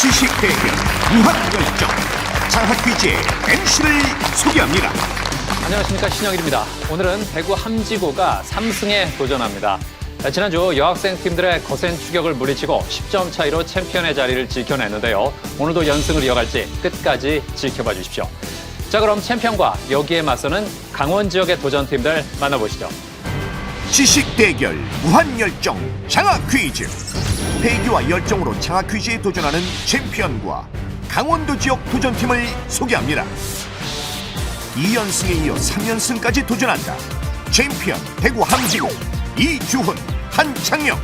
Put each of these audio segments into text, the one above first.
지식 대결 무한열정 장학 퀴즈의 MC를 소개합니다. 안녕하십니까, 신영일입니다. 오늘은 배구 함지고가 3승에 도전합니다. 지난주 여학생 팀들의 거센 추격을 물리치고 10점 차이로 챔피언의 자리를 지켜냈는데요. 오늘도 연승을 이어갈지 끝까지 지켜봐 주십시오. 자, 그럼 챔피언과 여기에 맞서는 강원 지역의 도전팀들 만나보시죠. 지식 대결 무한열정 장학 퀴즈. 패기와 열정으로 장학 퀴즈에 도전하는 챔피언과 강원도 지역 도전팀을 소개합니다. 2연승에 이어 3연승까지 도전한다. 챔피언 대구 함지고 이주훈, 한창영.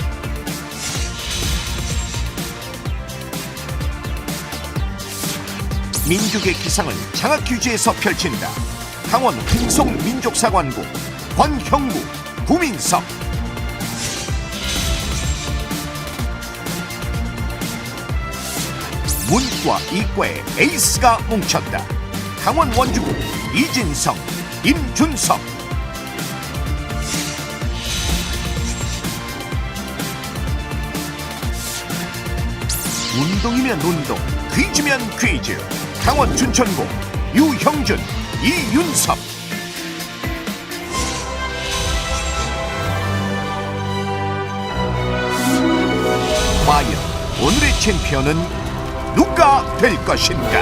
민족의 기상을 장학 퀴즈에서 펼친다. 강원 흥성 민족사관고 권형구, 구민석. 문과 이과의 에이스가 뭉쳤다. 강원 원주구 이진성, 임준석. 운동이면 운동, 퀴즈면 퀴즈. 강원 춘천고 유형준, 이윤섭. 과연 오늘의 챔피언은 누가 될 것인가?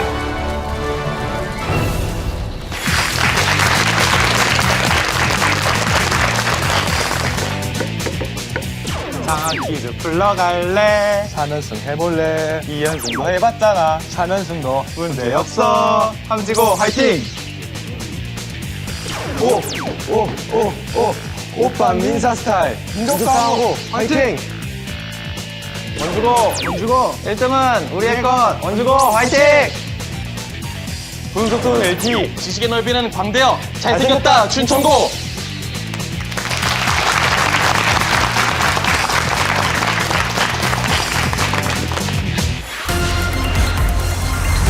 장학 퀴즈 풀러갈래? 4연승 해볼래? 2연승도 해봤잖아. 4연승도 문제없어. 함지고 화이팅! 오빠 민사 스타일 민족사하고 화이팅! 원주고 1등은 우리의 것. 원주고 화이팅! 분속도는 LT, 지식의 넓이는 광대여. 잘생겼다 춘천고.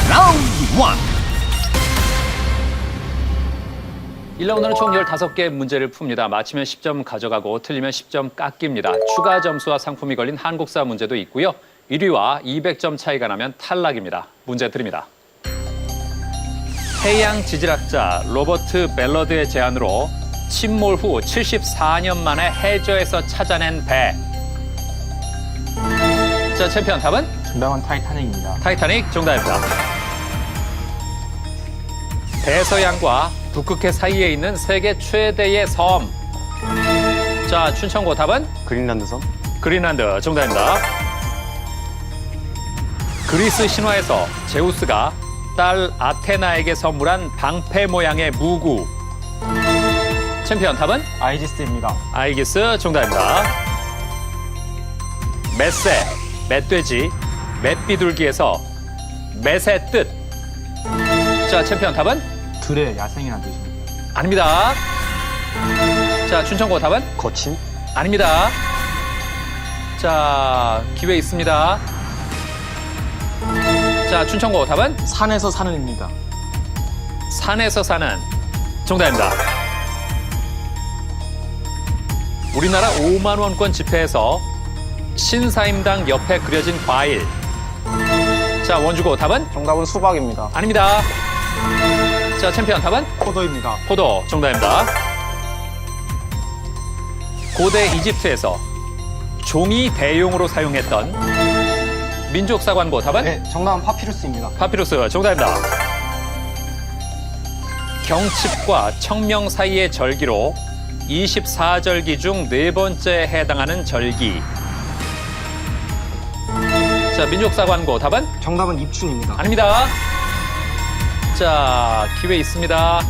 라운드 1. 1라운드는 총 15개의 문제를 풉니다. 맞히면 10점 가져가고 틀리면 10점 깎입니다. 추가 점수와 상품이 걸린 한국사 문제도 있고요. 1위와 200점 차이가 나면 탈락입니다. 문제 드립니다. 해양 지질학자 로버트 벨러드의 제안으로 침몰 후 74년 만에 해저에서 찾아낸 배. 자, 챔피언 답은? 정답은 타이타닉입니다. 타이타닉 정답입니다. 대서양과 북극해 사이에 있는 세계 최대의 섬. 자, 춘천고 답은? 그린란드 섬? 그린란드 정답입니다. 그리스 신화에서 제우스가 딸 아테나에게 선물한 방패 모양의 무구. 챔피언 답은? 아이지스입니다. 아이기스 정답입니다. 멧새, 멧돼지, 멧비둘기에서 멧의 뜻. 자, 챔피언 답은? 둘의 야생이라는 뜻입니다. 아닙니다. 자, 춘천고 답은? 거친? 아닙니다. 자, 기회 있습니다. 자, 춘천고 답은? 산에서 사는입니다. 산에서 사는 정답입니다. 우리나라 5만 원권 지폐에서 신사임당 옆에 그려진 과일. 자, 원주고 답은? 정답은 수박입니다. 아닙니다. 자, 챔피언 답은? 포도입니다. 포도 정답입니다. 고대 이집트에서 종이 대용으로 사용했던 민족사관고 답은? 네, 정답은 파피루스입니다. 파피루스 정답입니다. 경칩과 청명 사이의 절기로 24절기 중 4번째에 해당하는 절기. 자, 민족사관고 답은? 정답은 입춘입니다. 아닙니다. 자, 기회 있습니다.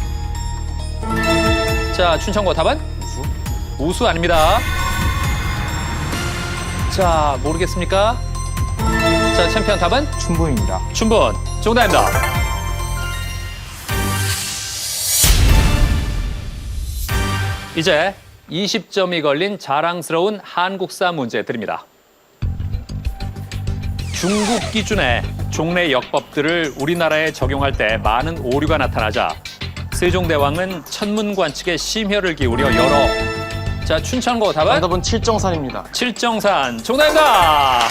자, 춘천고 답은? 우수? 우수 아닙니다. 자, 모르겠습니까? 자, 챔피언 답은? 춘분입니다. 춘분 정답입니다. 이제 20점이 걸린 자랑스러운 한국사 문제 드립니다. 중국 기준의 종래 역법들을 우리나라에 적용할 때 많은 오류가 나타나자 세종대왕은 천문관측에 심혈을 기울여 여러. 자, 춘천고 답은? 정답은 칠정산입니다. 칠정산 정답입니다.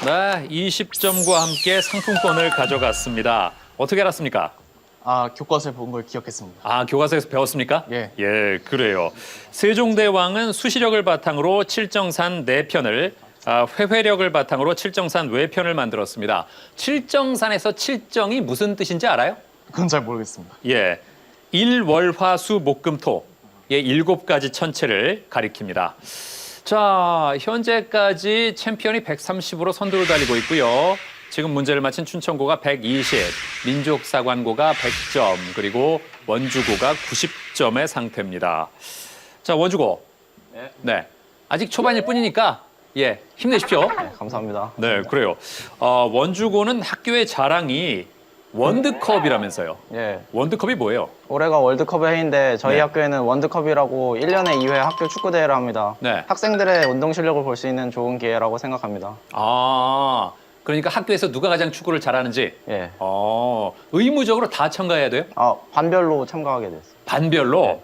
네, 20점과 함께 상품권을 가져갔습니다. 어떻게 알았습니까? 아, 교과서에 본 걸 기억했습니다. 아, 교과서에서 배웠습니까? 예. 예, 그래요. 세종대왕은 수시력을 바탕으로 칠정산 내편을, 회회력을 바탕으로 칠정산 외편을 만들었습니다. 칠정산에서 칠정이 무슨 뜻인지 알아요? 그건 잘 모르겠습니다. 예, 일월화수 목금토, 예, 7가지 천체를 가리킵니다. 자, 현재까지 챔피언이 130으로 선두를 달리고 있고요. 지금 문제를 맞힌 춘천고가 120, 민족사관고가 100점, 그리고 원주고가 90점의 상태입니다. 자, 원주고. 네. 아직 초반일 뿐이니까, 예, 힘내십시오. 감사합니다. 네, 그래요. 원주고는 학교의 자랑이 원드컵이라면서요. 예. 원드컵이 뭐예요? 올해가 월드컵의 해인데 저희 네. 학교에는 원드컵이라고 1년에 2회 학교 축구대회를 합니다. 네. 학생들의 운동 실력을 볼 수 있는 좋은 기회라고 생각합니다. 아, 그러니까 학교에서 누가 가장 축구를 잘하는지 예. 의무적으로 다 참가해야 돼요? 반별로 참가하게 됐어요. 반별로?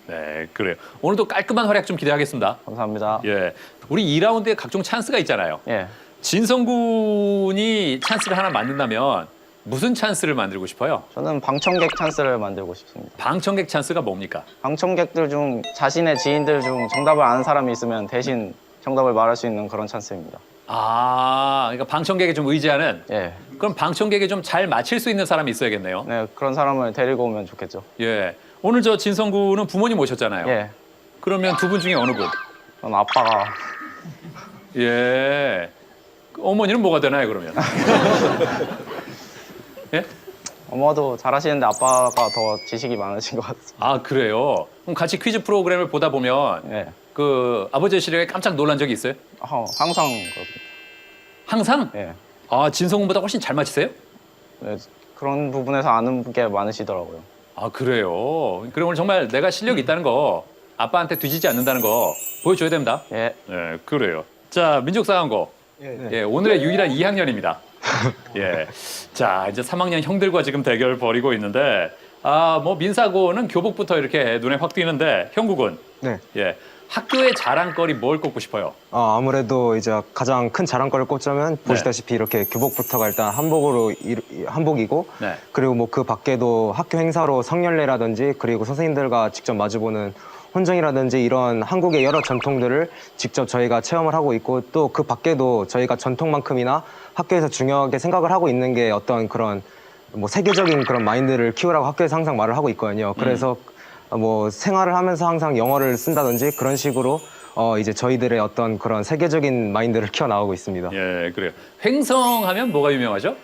네, 그래요. 오늘도 깔끔한 활약 좀 기대하겠습니다. 감사합니다. 예, 우리 2라운드에 각종 찬스가 있잖아요. 예. 진성군이 찬스를 하나 만든다면 무슨 찬스를 만들고 싶어요? 저는 방청객 찬스를 만들고 싶습니다. 방청객 찬스가 뭡니까? 방청객들 중 자신의 지인들 중 정답을 아는 사람이 있으면 대신 정답을 말할 수 있는 그런 찬스입니다. 그러니까 방청객에 좀 의지하는. 예. 그럼 방청객에 좀 잘 맞힐 수 있는 사람이 있어야겠네요. 네, 그런 사람을 데리고 오면 좋겠죠. 예, 오늘 저 진성군은 부모님 오셨잖아요. 예. 그러면 두 분 중에 어느 분? 전 아빠가 예. 어머니는 뭐가 되나요, 그러면? 예? 어머도 잘하시는데 아빠가 더 지식이 많으신 것 같습니다. 아, 그래요? 그럼 같이 퀴즈 프로그램을 보다 보면 예. 그 아버지의 실력에 깜짝 놀란 적이 있어요? 항상 그렇습니다. 항상? 예. 진성군보다 훨씬 잘 맞히세요? 네, 그런 부분에서 아는 게 많으시더라고요. 아, 그래요? 그럼 오늘 정말 내가 실력이 있다는 거, 아빠한테 뒤지지 않는다는 거 보여줘야 됩니다. 예. 네, 그래요. 자, 민족사관고. 예, 오늘의 유일한 2학년입니다. 예. 자, 이제 3학년 형들과 지금 대결 벌이고 있는데, 뭐 민사고는 교복부터 이렇게 눈에 확 띄는데, 형국은? 네. 예. 학교의 자랑거리 뭘 꼽고 싶어요? 아무래도 이제 가장 큰 자랑거리를 꼽자면 보시다시피 이렇게 교복부터가 일단 한복이고 네. 그리고 뭐 그 밖에도 학교 행사로 성년례라든지 그리고 선생님들과 직접 마주보는 혼정이라든지 이런 한국의 여러 전통들을 직접 저희가 체험을 하고 있고 또 그 밖에도 저희가 전통만큼이나 학교에서 중요하게 생각을 하고 있는 게 어떤 그런 뭐 세계적인 그런 마인드를 키우라고 학교에서 항상 말을 하고 있거든요. 그래서 뭐 생활을 하면서 항상 영어를 쓴다든지 그런 식으로 이제 저희들의 어떤 그런 세계적인 마인드를 키워나가고 있습니다. 예, 그래요. 횡성하면 뭐가 유명하죠?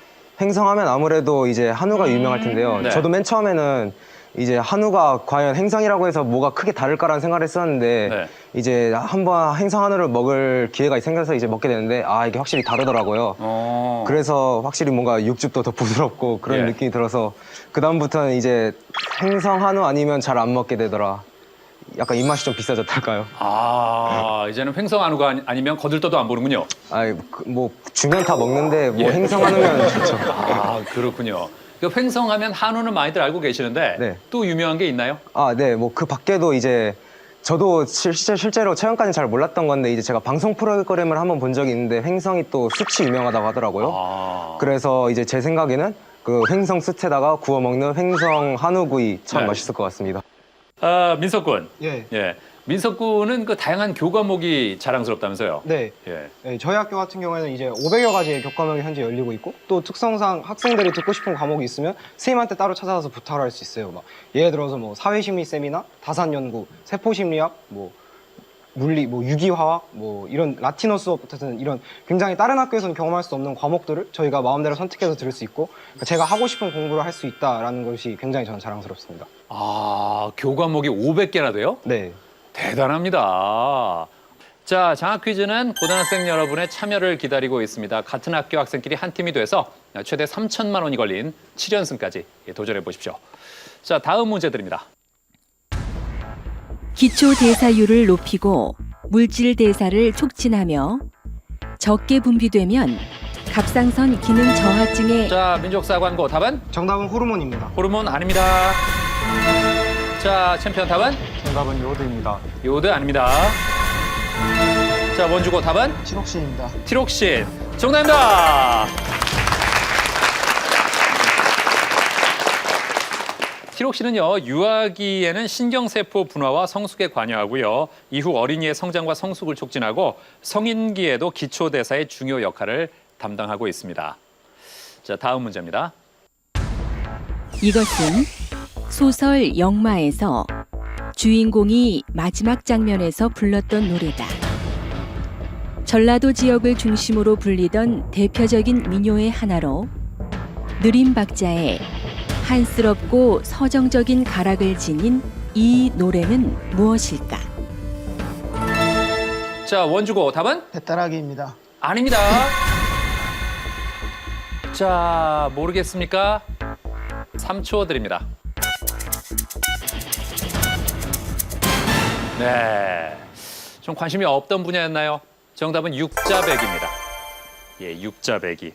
행성하면 아무래도 이제 한우가 유명할 텐데요. 네. 저도 맨 처음에는 이제 한우가 과연 행성이라고 해서 뭐가 크게 다를까라는 생각을 했었는데 네. 이제 한번 행성 한우를 먹을 기회가 생겨서 이제 먹게 되는데 이게 확실히 다르더라고요. 그래서 확실히 뭔가 육즙도 더 부드럽고 그런 예. 느낌이 들어서 그다음부터는 이제 행성 한우 아니면 잘 안 먹게 되더라. 약간 입맛이 좀 비싸졌달까요? 이제는 횡성 한우가 아니면 거들떠도 안 보는군요. 뭐 주면 다 먹는데 뭐 예. 행성 한우면 좋죠. 그렇군요. 그 횡성하면 한우는 많이들 알고 계시는데 네. 또 유명한 게 있나요? 네. 뭐 그 밖에도 이제 저도 실제로 최근까지는 잘 몰랐던 건데 이제 제가 방송 프로그램을 한번 본 적이 있는데 횡성이 또 숯이 유명하다고 하더라고요. 그래서 이제 제 생각에는 그 횡성 숯에다가 구워 먹는 횡성 한우구이 참 네. 맛있을 것 같습니다. 민석군. 예. 민석군은 그 다양한 교과목이 자랑스럽다면서요? 네. 예. 네, 저희 학교 같은 경우에는 이제 500여 가지의 교과목이 현재 열리고 있고 또 특성상 학생들이 듣고 싶은 과목이 있으면 선생님한테 따로 찾아가서 부탁을 할 수 있어요. 막 예를 들어서 뭐 사회심리 세미나, 다산연구, 세포심리학, 뭐 물리, 뭐 유기화학, 뭐 이런 라틴어 수업 같은 이런 굉장히 다른 학교에서는 경험할 수 없는 과목들을 저희가 마음대로 선택해서 들을 수 있고 제가 하고 싶은 공부를 할 수 있다라는 것이 굉장히 저는 자랑스럽습니다. 교과목이 500개나 돼요? 네. 대단합니다. 자, 장학 퀴즈는 고등학생 여러분의 참여를 기다리고 있습니다. 같은 학교 학생끼리 한 팀이 돼서 최대 3천만 원이 걸린 7연승까지 도전해 보십시오. 자, 다음 문제 드립니다. 기초 대사율을 높이고 물질 대사를 촉진하며 적게 분비되면 갑상선 기능 저하증에 자, 민족사관고 답은? 정답은 호르몬입니다. 호르몬 아닙니다. 자, 챔피언 답은? 정답은 요오드입니다. 요오드 아닙니다. 자, 원주고 답은? 티록신입니다. 티록신. 정답입니다. 티록신은요, 유아기에는 신경세포 분화와 성숙에 관여하고요. 이후 어린이의 성장과 성숙을 촉진하고 성인기에도 기초대사의 중요 역할을 담당하고 있습니다. 자, 다음 문제입니다. 이것은 소설 영마에서 주인공이 마지막 장면에서 불렀던 노래다. 전라도 지역을 중심으로 불리던 대표적인 민요의 하나로 느린 박자에 한스럽고 서정적인 가락을 지닌 이 노래는 무엇일까? 자, 원주고 답은? 배따라기입니다. 아닙니다. 자, 모르겠습니까? 3초 드립니다. 네, 좀 관심이 없던 분야였나요? 정답은 육자배기입니다. 예, 육자배기.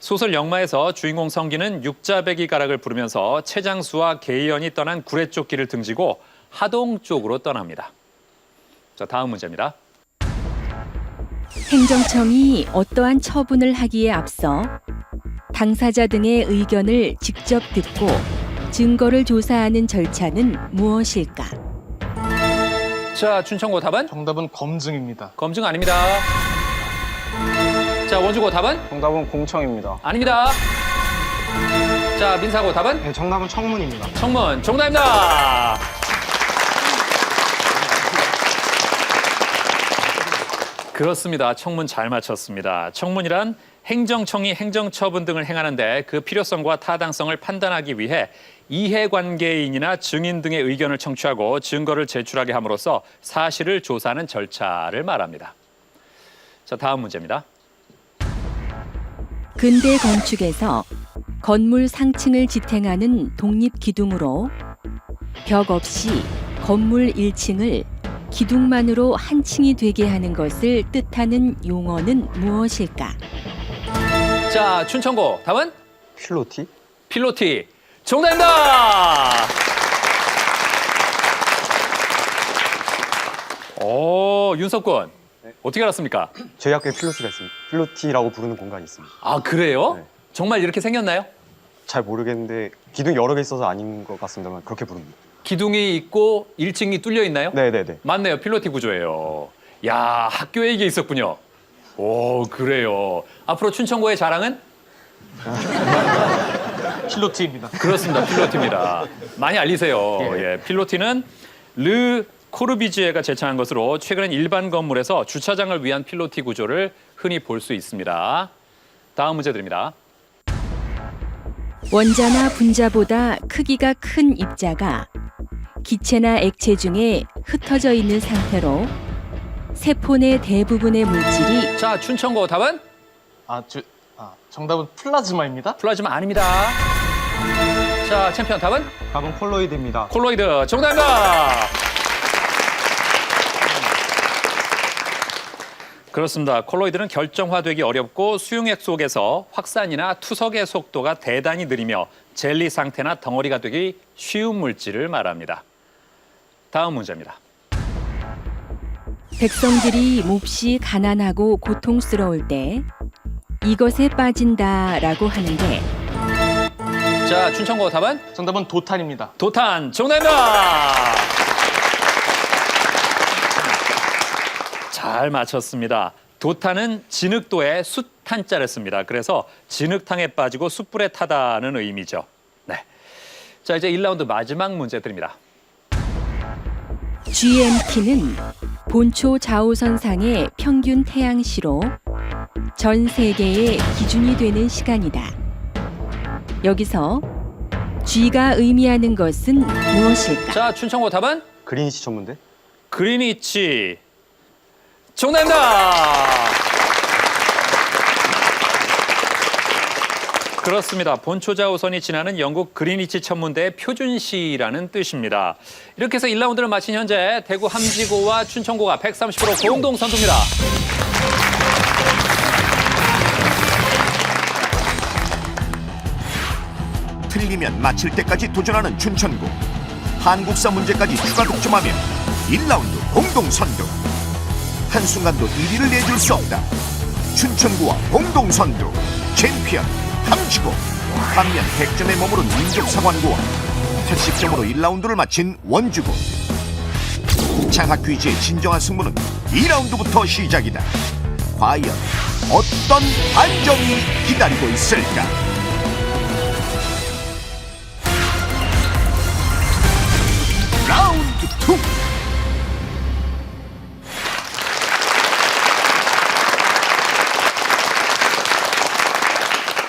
소설 영마에서 주인공 성기는 육자배기 가락을 부르면서 최장수와 계연이 떠난 구례 쪽 길을 등지고 하동 쪽으로 떠납니다. 자, 다음 문제입니다. 행정청이 어떠한 처분을 하기에 앞서 당사자 등의 의견을 직접 듣고 증거를 조사하는 절차는 무엇일까? 자, 춘천고 답은? 정답은 검증입니다. 검증 아닙니다. 자, 원주고 답은? 정답은 공청입니다. 아닙니다. 자, 민사고 답은? 네, 정답은 청문입니다. 청문 정답입니다. 그렇습니다. 청문 잘 맞췄습니다. 청문이란 행정청이 행정처분 등을 행하는데 그 필요성과 타당성을 판단하기 위해 이해관계인이나 증인 등의 의견을 청취하고 증거를 제출하게 함으로써 사실을 조사하는 절차를 말합니다. 자, 다음 문제입니다. 근대 건축에서 건물 상층을 지탱하는 독립기둥으로 벽 없이 건물 1층을 기둥만으로 한 층이 되게 하는 것을 뜻하는 용어는 무엇일까? 자, 춘천고 답은? 필로티? 필로티 정답입니다. 오, 윤석군 어떻게 알았습니까? 저희 학교에 필로티가 있습니다. 필로티라고 부르는 공간이 있습니다. 아, 그래요? 네. 정말 이렇게 생겼나요? 잘 모르겠는데 기둥이 여러 개 있어서 아닌 것 같습니다만 그렇게 부릅니다. 기둥이 있고 1층이 뚫려 있나요? 네네네. 맞네요. 필로티 구조예요. 야, 학교에 이게 있었군요. 오, 그래요. 앞으로 춘천고의 자랑은? 필로티입니다. 그렇습니다. 필로티입니다. 많이 알리세요. 예, 필로티는 르 코르비지에가 제창한 것으로 최근엔 일반 건물에서 주차장을 위한 필로티 구조를 흔히 볼 수 있습니다. 다음 문제 드립니다. 원자나 분자보다 크기가 큰 입자가 기체나 액체 중에 흩어져 있는 상태로 세포 내 대부분의 물질이 자, 춘천고 답은? 정답은 플라즈마입니다. 플라즈마 아닙니다. 자, 챔피언 답은? 답은 콜로이드입니다. 콜로이드 정답입니다. 그렇습니다. 콜로이드는 결정화되기 어렵고 수용액 속에서 확산이나 투석의 속도가 대단히 느리며 젤리 상태나 덩어리가 되기 쉬운 물질을 말합니다. 다음 문제입니다. 백성들이 몹시 가난하고 고통스러울 때 이것에 빠진다라고 하는데 자, 춘천고 답은? 정답은 도탄입니다. 도탄 정답입니다. 잘 맞췄습니다. 도탄은 진흙도에 숯탄자를 씁니다. 그래서 진흙탕에 빠지고 숯불에 타다는 의미죠. 네. 자, 이제 1라운드 마지막 문제 드립니다. GMT는 본초 자오선상의 평균 태양시로 전 세계의 기준이 되는 시간이다. 여기서 G가 의미하는 것은 무엇일까? 자, 춘천고 답은? 그린위치 전문대? 그린위치 정답입니다. 그렇습니다. 본초자우선이 지나는 영국 그린위치 천문대의 표준시라는 뜻입니다. 이렇게 해서 1라운드를 마친 현재 대구 함지고와 춘천고가 130% 공동 선두입니다. 틀리면 마칠 때까지 도전하는 춘천고. 한국사 문제까지 추가 득점하면 1라운드 공동 선두. 한순간도 1위를 내줄 수 없다. 춘천구와 공동선두 챔피언 함지고. 반면 100점에 머무른 민족사관구와 80점으로 1라운드를 마친 원주고. 장학퀴즈의 진정한 승부는 2라운드부터 시작이다. 과연 어떤 반전이 기다리고 있을까? 라운드 2.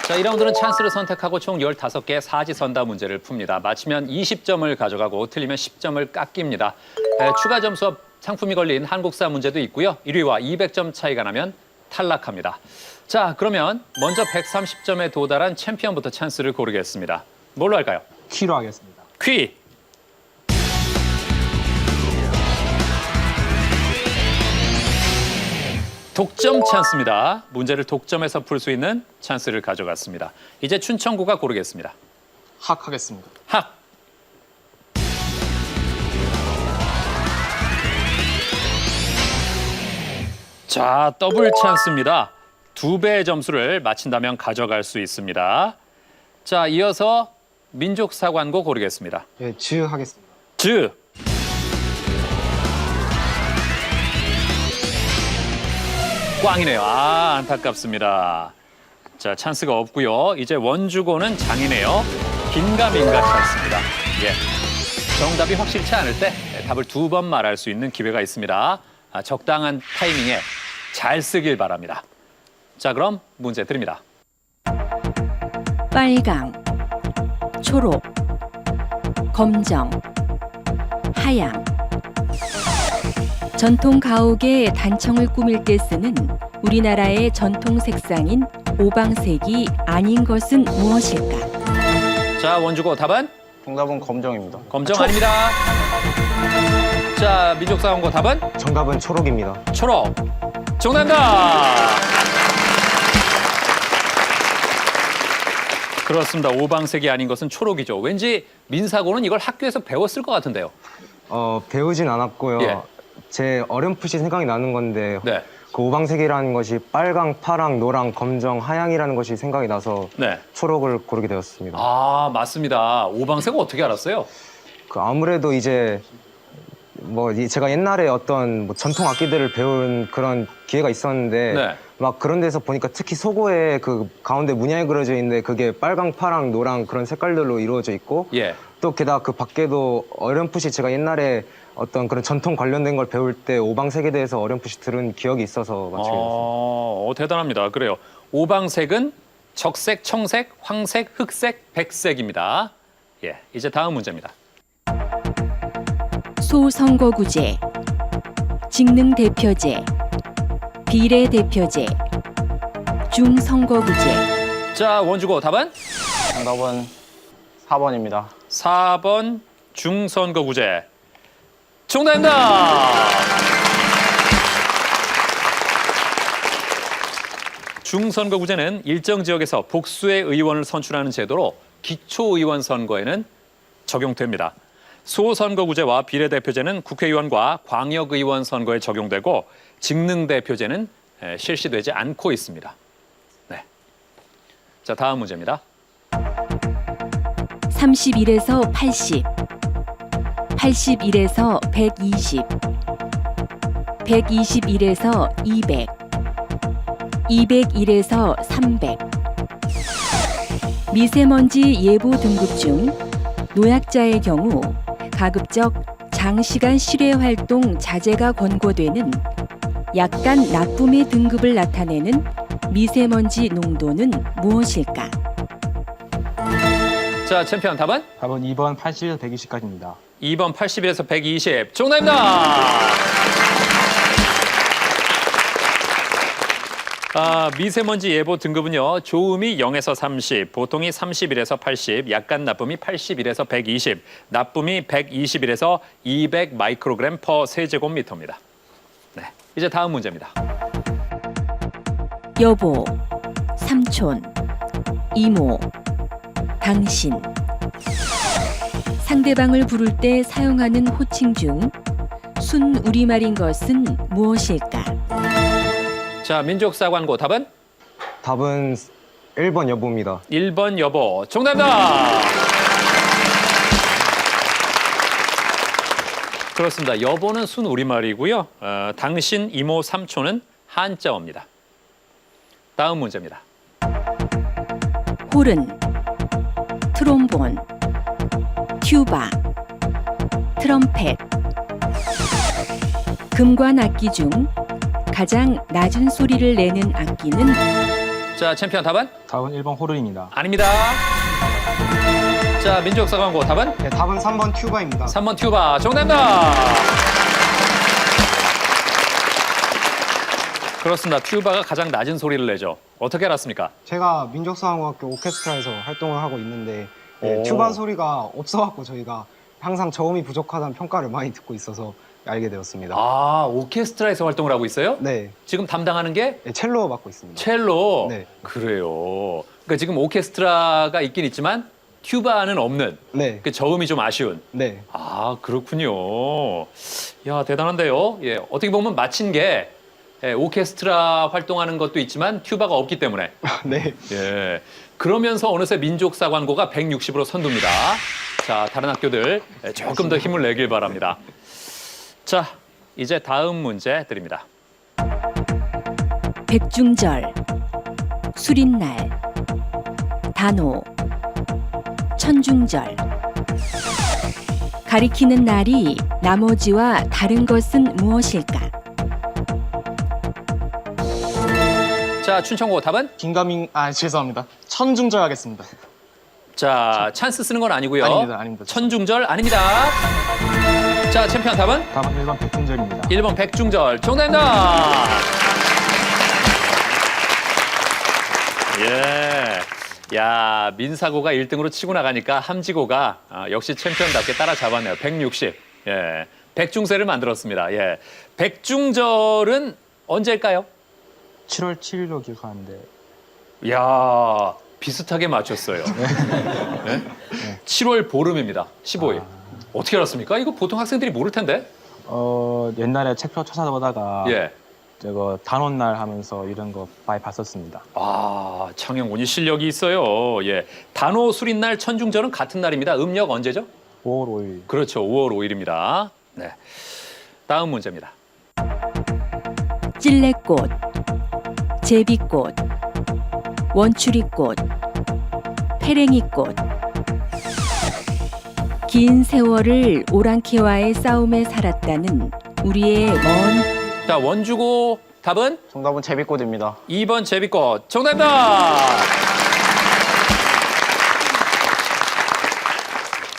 자, 2라운드는 찬스를 선택하고 총 15개의 사지선다 문제를 풉니다. 맞히면 20점을 가져가고 틀리면 10점을 깎입니다. 추가 점수와 상품이 걸린 한국사 문제도 있고요. 1위와 200점 차이가 나면 탈락합니다. 자, 그러면 먼저 130점에 도달한 챔피언부터 찬스를 고르겠습니다. 뭘로 할까요? 퀴로 하겠습니다. 퀴! 독점 찬스입니다. 문제를 독점해서 풀 수 있는 찬스를 가져갔습니다. 이제 춘천구가 고르겠습니다. 학 하겠습니다. 학! 자, 더블 찬스입니다. 2배의 점수를 맞힌다면 가져갈 수 있습니다. 자, 이어서 민족사관고 고르겠습니다. 예, 즈 하겠습니다. 즈! 꽝이네요. 아, 안타깝습니다. 자, 찬스가 없고요. 이제 원주고는 장이네요. 긴가민가 찬스입니다. 예. 정답이 확실치 않을 때 답을 2번 말할 수 있는 기회가 있습니다. 적당한 타이밍에 잘 쓰길 바랍니다. 자, 그럼 문제 드립니다. 빨강, 초록, 검정, 하양. 전통 가옥의 단청을 꾸밀 때 쓰는 우리나라의 전통 색상인 오방색이 아닌 것은 무엇일까? 자, 원주고 답은? 정답은 검정입니다. 검정 아닙니다. 자, 민족사관고 답은? 정답은 초록입니다. 초록. 정답입니다. 그렇습니다. 오방색이 아닌 것은 초록이죠. 왠지 민사고는 이걸 학교에서 배웠을 것 같은데요. 배우진 않았고요. 예. 제 어렴풋이 생각이 나는 건데 네. 그 오방색이라는 것이 빨강, 파랑, 노랑, 검정, 하양이라는 것이 생각이 나서 네. 초록을 고르게 되었습니다. 아, 맞습니다. 오방색은 어떻게 알았어요? 그 아무래도 이제 제가 옛날에 어떤 전통 악기들을 배운 그런 기회가 있었는데 네. 막 그런 데서 보니까 특히 속옷에 그 가운데 문양이 그려져 있는데 그게 빨강, 파랑, 노랑 그런 색깔들로 이루어져 있고 예. 또 게다가 그 밖에도 어렴풋이 제가 옛날에 어떤 그런 전통 관련된 걸 배울 때 오방색에 대해서 어렴풋이 들은 기억이 있어서 맞추게 됐습니다. 대단합니다. 그래요. 오방색은 적색, 청색, 황색, 흑색, 백색입니다. 예, 이제 다음 문제입니다. 소선거구제, 직능대표제, 비례대표제, 중선거구제. 자, 원주고 답은? 정답은 4번입니다. 4번 중선거구제. 정답입니다. 중선거구제는 일정 지역에서 복수의 의원을 선출하는 제도로 기초의원 선거에는 적용됩니다. 소선거구제와 비례대표제는 국회의원과 광역의원 선거에 적용되고 직능대표제는 실시되지 않고 있습니다. 네. 자, 다음 문제입니다. 31에서 80, 81에서 120, 121에서 200, 201에서 300. 미세먼지 예보 등급 중 노약자의 경우 가급적 장시간 실외 활동 자제가 권고되는 약간 나쁨의 등급을 나타내는 미세먼지 농도는 무엇일까? 자, 챔피언 답은? 답은 2번 80에서 120까지입니다. 2번 81에서 120. 정답입니다. 미세먼지 예보 등급은요. 좋음이 0에서 30, 보통이 31에서 80, 약간 나쁨이 81에서 120, 나쁨이 121에서 200 마이크로그램 퍼 세제곱미터입니다. 네, 이제 다음 문제입니다. 여보, 삼촌, 이모, 당신. 상대방을 부를 때 사용하는 호칭 중 순 우리말인 것은 무엇일까? 자, 민족사관고 답은? 답은 1번 여보입니다. 1번 여보. 정답입니다. 그렇습니다. 여보는 순 우리말이고요. 당신, 이모, 삼촌은 한자어입니다. 다음 문제입니다. 호른, 트롬본, 튜바, 트럼펫. 금관 악기 중 가장 낮은 소리를 내는 악기는 자, 챔피언 답은? 답은 1번 호른입니다. 아닙니다. 자, 민족사관고 답은? 네, 답은 3번 튜바입니다. 3번 튜바. 정답입니다. 그렇습니다. 튜바가 가장 낮은 소리를 내죠. 어떻게 알았습니까? 제가 민족사관고학교 오케스트라에서 활동을 하고 있는데 네, 오. 튜바 소리가 없어갖고 저희가 항상 저음이 부족하다는 평가를 많이 듣고 있어서 알게 되었습니다. 아, 오케스트라에서 활동을 하고 있어요? 네, 지금 담당하는 게 네, 첼로 맡고 있습니다. 첼로. 네. 그래요. 그러니까 지금 오케스트라가 있긴 있지만 튜바는 없는 네, 그 저음이 좀 아쉬운. 네, 아, 그렇군요. 야, 대단한데요. 예, 어떻게 보면 마친 게 오케스트라 활동하는 것도 있지만 튜바가 없기 때문에. 네. 예. 그러면서 어느새 민족사관고가 160으로 선두입니다. 자, 다른 학교들 조금 더 힘을 내길 바랍니다. 자, 이제 다음 문제 드립니다. 백중절, 수린날, 단오, 천중절. 가리키는 날이 나머지와 다른 것은 무엇일까? 자, 춘천고 답은? 긴가민, 죄송합니다. 천중절 하겠습니다. 자, 찬스 쓰는 건 아니고요. 아닙니다. 천중절 아닙니다. 자, 챔피언 답은? 답은 1번 백중절입니다. 1번 백중절. 정답입니다. 예. 야, 민사고가 1등으로 치고 나가니까 함지고가 역시 챔피언답게 따라잡았네요. 160. 예. 백중세를 만들었습니다. 예. 백중절은 언제일까요? 7월 7일로 기억하는데. 야, 비슷하게 맞췄어요. 네? 7월 보름입니다. 15일. 어떻게 알았습니까? 이거 보통 학생들이 모를 텐데. 옛날에 책표 찾아보다가 예. 저거 단오날 하면서 이런 거 많이 봤었습니다. 아, 창영군이 실력이 있어요. 예. 단오 수린날 천중절은 같은 날입니다. 음력 언제죠? 5월 5일. 그렇죠. 5월 5일입니다. 네. 다음 문제입니다. 찔레꽃, 제비꽃, 원추리꽃, 페랭이꽃. 긴 세월을 오랑캐와의 싸움에 살았다는 우리의 먼 자, 원주고 답은? 정답은 제비꽃입니다. 2번 제비꽃. 정답입니다.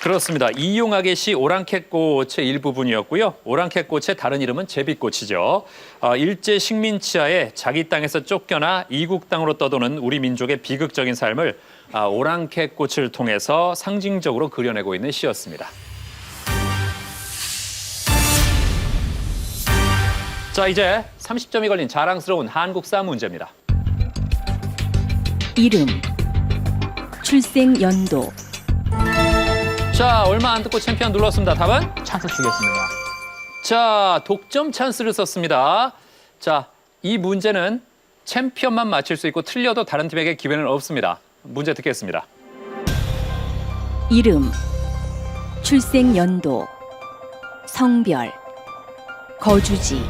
그렇습니다. 이용하게시 오랑캐꽃의 일부분이었고요. 오랑캐꽃의 다른 이름은 제비꽃이죠. 일제 식민치하에 자기 땅에서 쫓겨나 이국 땅으로 떠도는 우리 민족의 비극적인 삶을 오랑캐꽃을 통해서 상징적으로 그려내고 있는 시였습니다. 자, 이제 30점이 걸린 자랑스러운 한국사 문제입니다. 이름, 출생 연도, 자, 얼마 안 듣고 챔피언 눌렀습니다. 답은? 찬스 주겠습니다. 자, 독점 찬스를 썼습니다. 자, 이 문제는 챔피언만 맞힐 수 있고 틀려도 다른 팀에게 기회는 없습니다. 문제 듣겠습니다. 이름, 출생 연도, 성별, 거주지.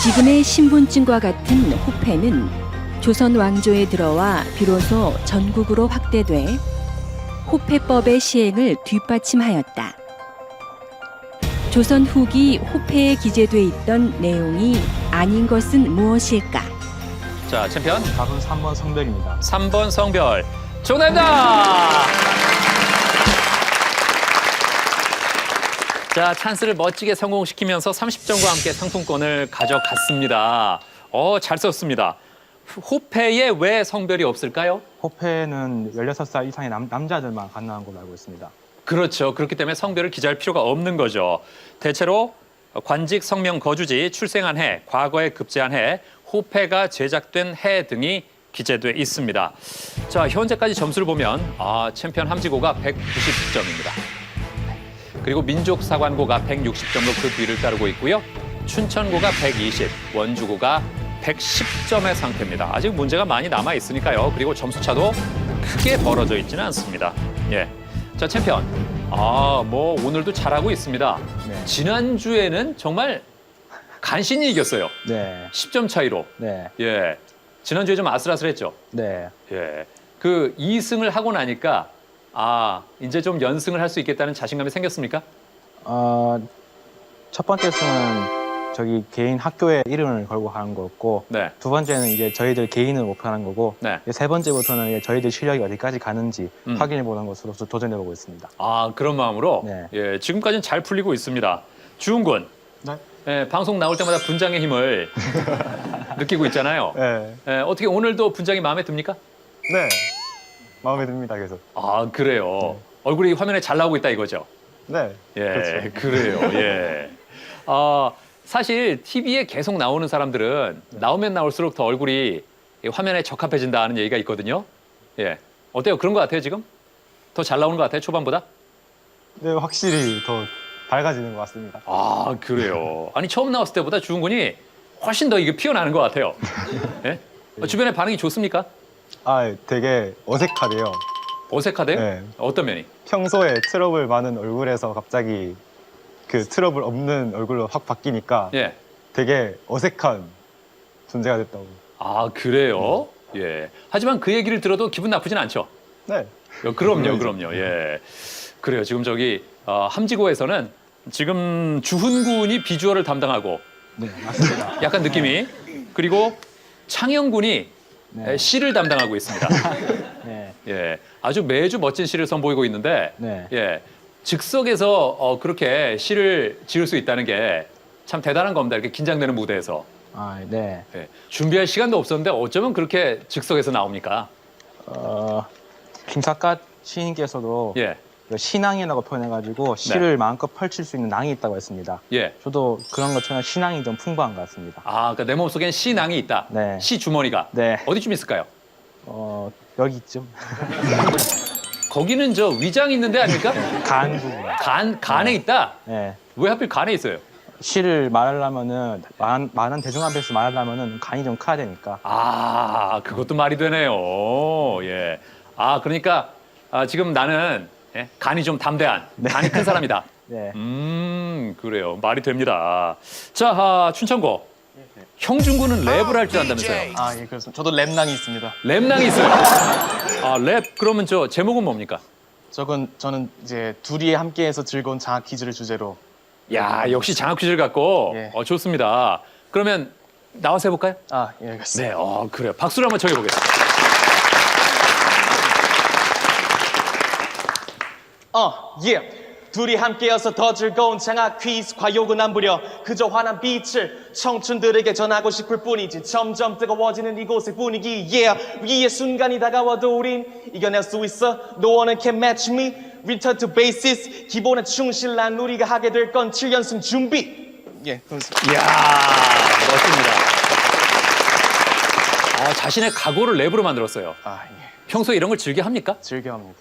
지금의 신분증과 같은 호패는 조선 왕조에 들어와 비로소 전국으로 확대돼 호패법의 시행을 뒷받침하였다. 조선 후기 호패에 기재돼 있던 내용이 아닌 것은 무엇일까? 자, 챔피언. 답은 3번 성별입니다. 3번 성별. 정답입니다. 자, 찬스를 멋지게 성공시키면서 30점과 함께 상품권을 가져갔습니다. 잘 썼습니다. 호패에 왜 성별이 없을까요? 호패는 16살 이상의 남자들만 가능한 걸로 알고 있습니다. 그렇죠. 그렇기 때문에 성별을 기재할 필요가 없는 거죠. 대체로 관직, 성명, 거주지, 출생한 해, 과거에 급제한 해, 호패가 제작된 해 등이 기재돼 있습니다. 자, 현재까지 점수를 보면 챔피언 함지고가 190점입니다. 그리고 민족사관고가 160점으로 그 뒤를 따르고 있고요. 춘천고가 120, 원주고가 110점의 상태입니다. 아직 문제가 많이 남아 있으니까요. 그리고 점수차도 크게 벌어져 있지는 않습니다. 예. 자, 챔피언. 뭐 오늘도 잘하고 있습니다. 네. 지난주에는 정말 간신히 이겼어요. 네. 10점 차이로. 네. 예. 지난주에 좀 아슬아슬했죠. 네. 예. 그 2승을 하고 나니까 이제 좀 연승을 할 수 있겠다는 자신감이 생겼습니까? 첫 번째 승은 저기 개인 학교에 이름을 걸고 하는 거였고 네. 두 번째는 이제 저희들 개인을 목표하는 거고 네. 이제 세 번째부터는 이제 저희들 실력이 어디까지 가는지 확인해 보는 것으로서 도전해보고 있습니다. 그런 마음으로 네. 예, 지금까지는 잘 풀리고 있습니다. 주훈 군. 네. 예, 방송 나올 때마다 분장의 힘을 느끼고 있잖아요. 네. 예, 어떻게 오늘도 분장이 마음에 듭니까? 네. 마음에 듭니다, 계속. 그래요. 얼굴이 화면에 잘 나오고 있다 이거죠? 네. 예, 그렇죠. 그래요. 예. 사실 TV에 계속 나오는 사람들은 나오면 나올수록 더 얼굴이 화면에 적합해진다는 얘기가 있거든요. 예. 어때요? 그런 것 같아요, 지금? 더 잘 나오는 것 같아요, 초반보다? 네, 확실히 더 밝아지는 것 같습니다. 그래요. 아니, 처음 나왔을 때보다 주은 군이 훨씬 더 이게 피어나는 것 같아요. 예? 주변에 반응이 좋습니까? 되게 어색하대요. 어색하대요? 네. 어떤 면이? 평소에 트러블 많은 얼굴에서 갑자기 그 트러블 없는 얼굴로 확 바뀌니까 예. 되게 어색한 존재가 됐다고. 그래요? 예. 하지만 그 얘기를 들어도 기분 나쁘진 않죠? 네. 그럼요. 예. 그래요. 지금 저기 함지고에서는 지금 주훈 군이 비주얼을 담당하고 네, 맞습니다. 약간 느낌이 그리고 창영 군이 네. 시를 담당하고 있습니다. 네. 예. 아주 매주 멋진 시를 선보이고 있는데 네. 예. 즉석에서 그렇게 시를 지을 수 있다는 게 참 대단한 겁니다. 이렇게 긴장되는 무대에서. 네. 예. 준비할 시간도 없었는데 어쩌면 그렇게 즉석에서 나옵니까? 김사갓 시인께서도 예. 신앙이라고 표현해가지고 시를 마음껏 펼칠 수 있는 낭이 있다고 했습니다. 예. 저도 그런 것처럼 신앙이 좀 풍부한 것 같습니다. 그러니까 내 몸속엔 시낭이 있다. 네. 시 주머니가. 네. 어디쯤 있을까요? 여기쯤 거기는 저 위장 있는데 아닙니까? 간 부분. 간에 있다? 네. 왜 하필 간에 있어요? 시를 말하려면은 많은 대중 앞에서 말하려면은 간이 좀 커야 되니까. 그것도 말이 되네요. 예. 그러니까 지금 나는 간이 좀 담대한, 간이 큰 사람이다. 네. 그래요. 말이 됩니다. 자, 춘천고. 형준군은 랩을 할 줄 안다면서요? 예, 그렇습니다. 저도 랩낭이 있습니다. 랩낭이 있어요. 랩 그러면 저 제목은 뭡니까? 저는 이제 둘이 함께해서 즐거운 장학 퀴즈를 주제로. 야, 역시 장학 퀴즈를 갖고 예. 좋습니다. 그러면 나와서 해볼까요? 예, 알겠습니다. 네, 그래요. 박수를 한번 청해보겠습니다. 예. 둘이 함께여서 더 즐거운 장학 퀴즈 과욕은 안 부려 그저 환한 빛을 청춘들에게 전하고 싶을 뿐이지 점점 뜨거워지는 이곳의 분위기 위기의 순간이 다가와도 우린 이겨낼 수 있어 No one can match me Return to basics 기본에 충실한 우리가 하게 될 건 7연승 준비 그렇습니다. 이야, 멋집니다. 자신의 각오를 랩으로 만들었어요. 평소에 이런 걸 즐겨 합니까? 즐겨합니다.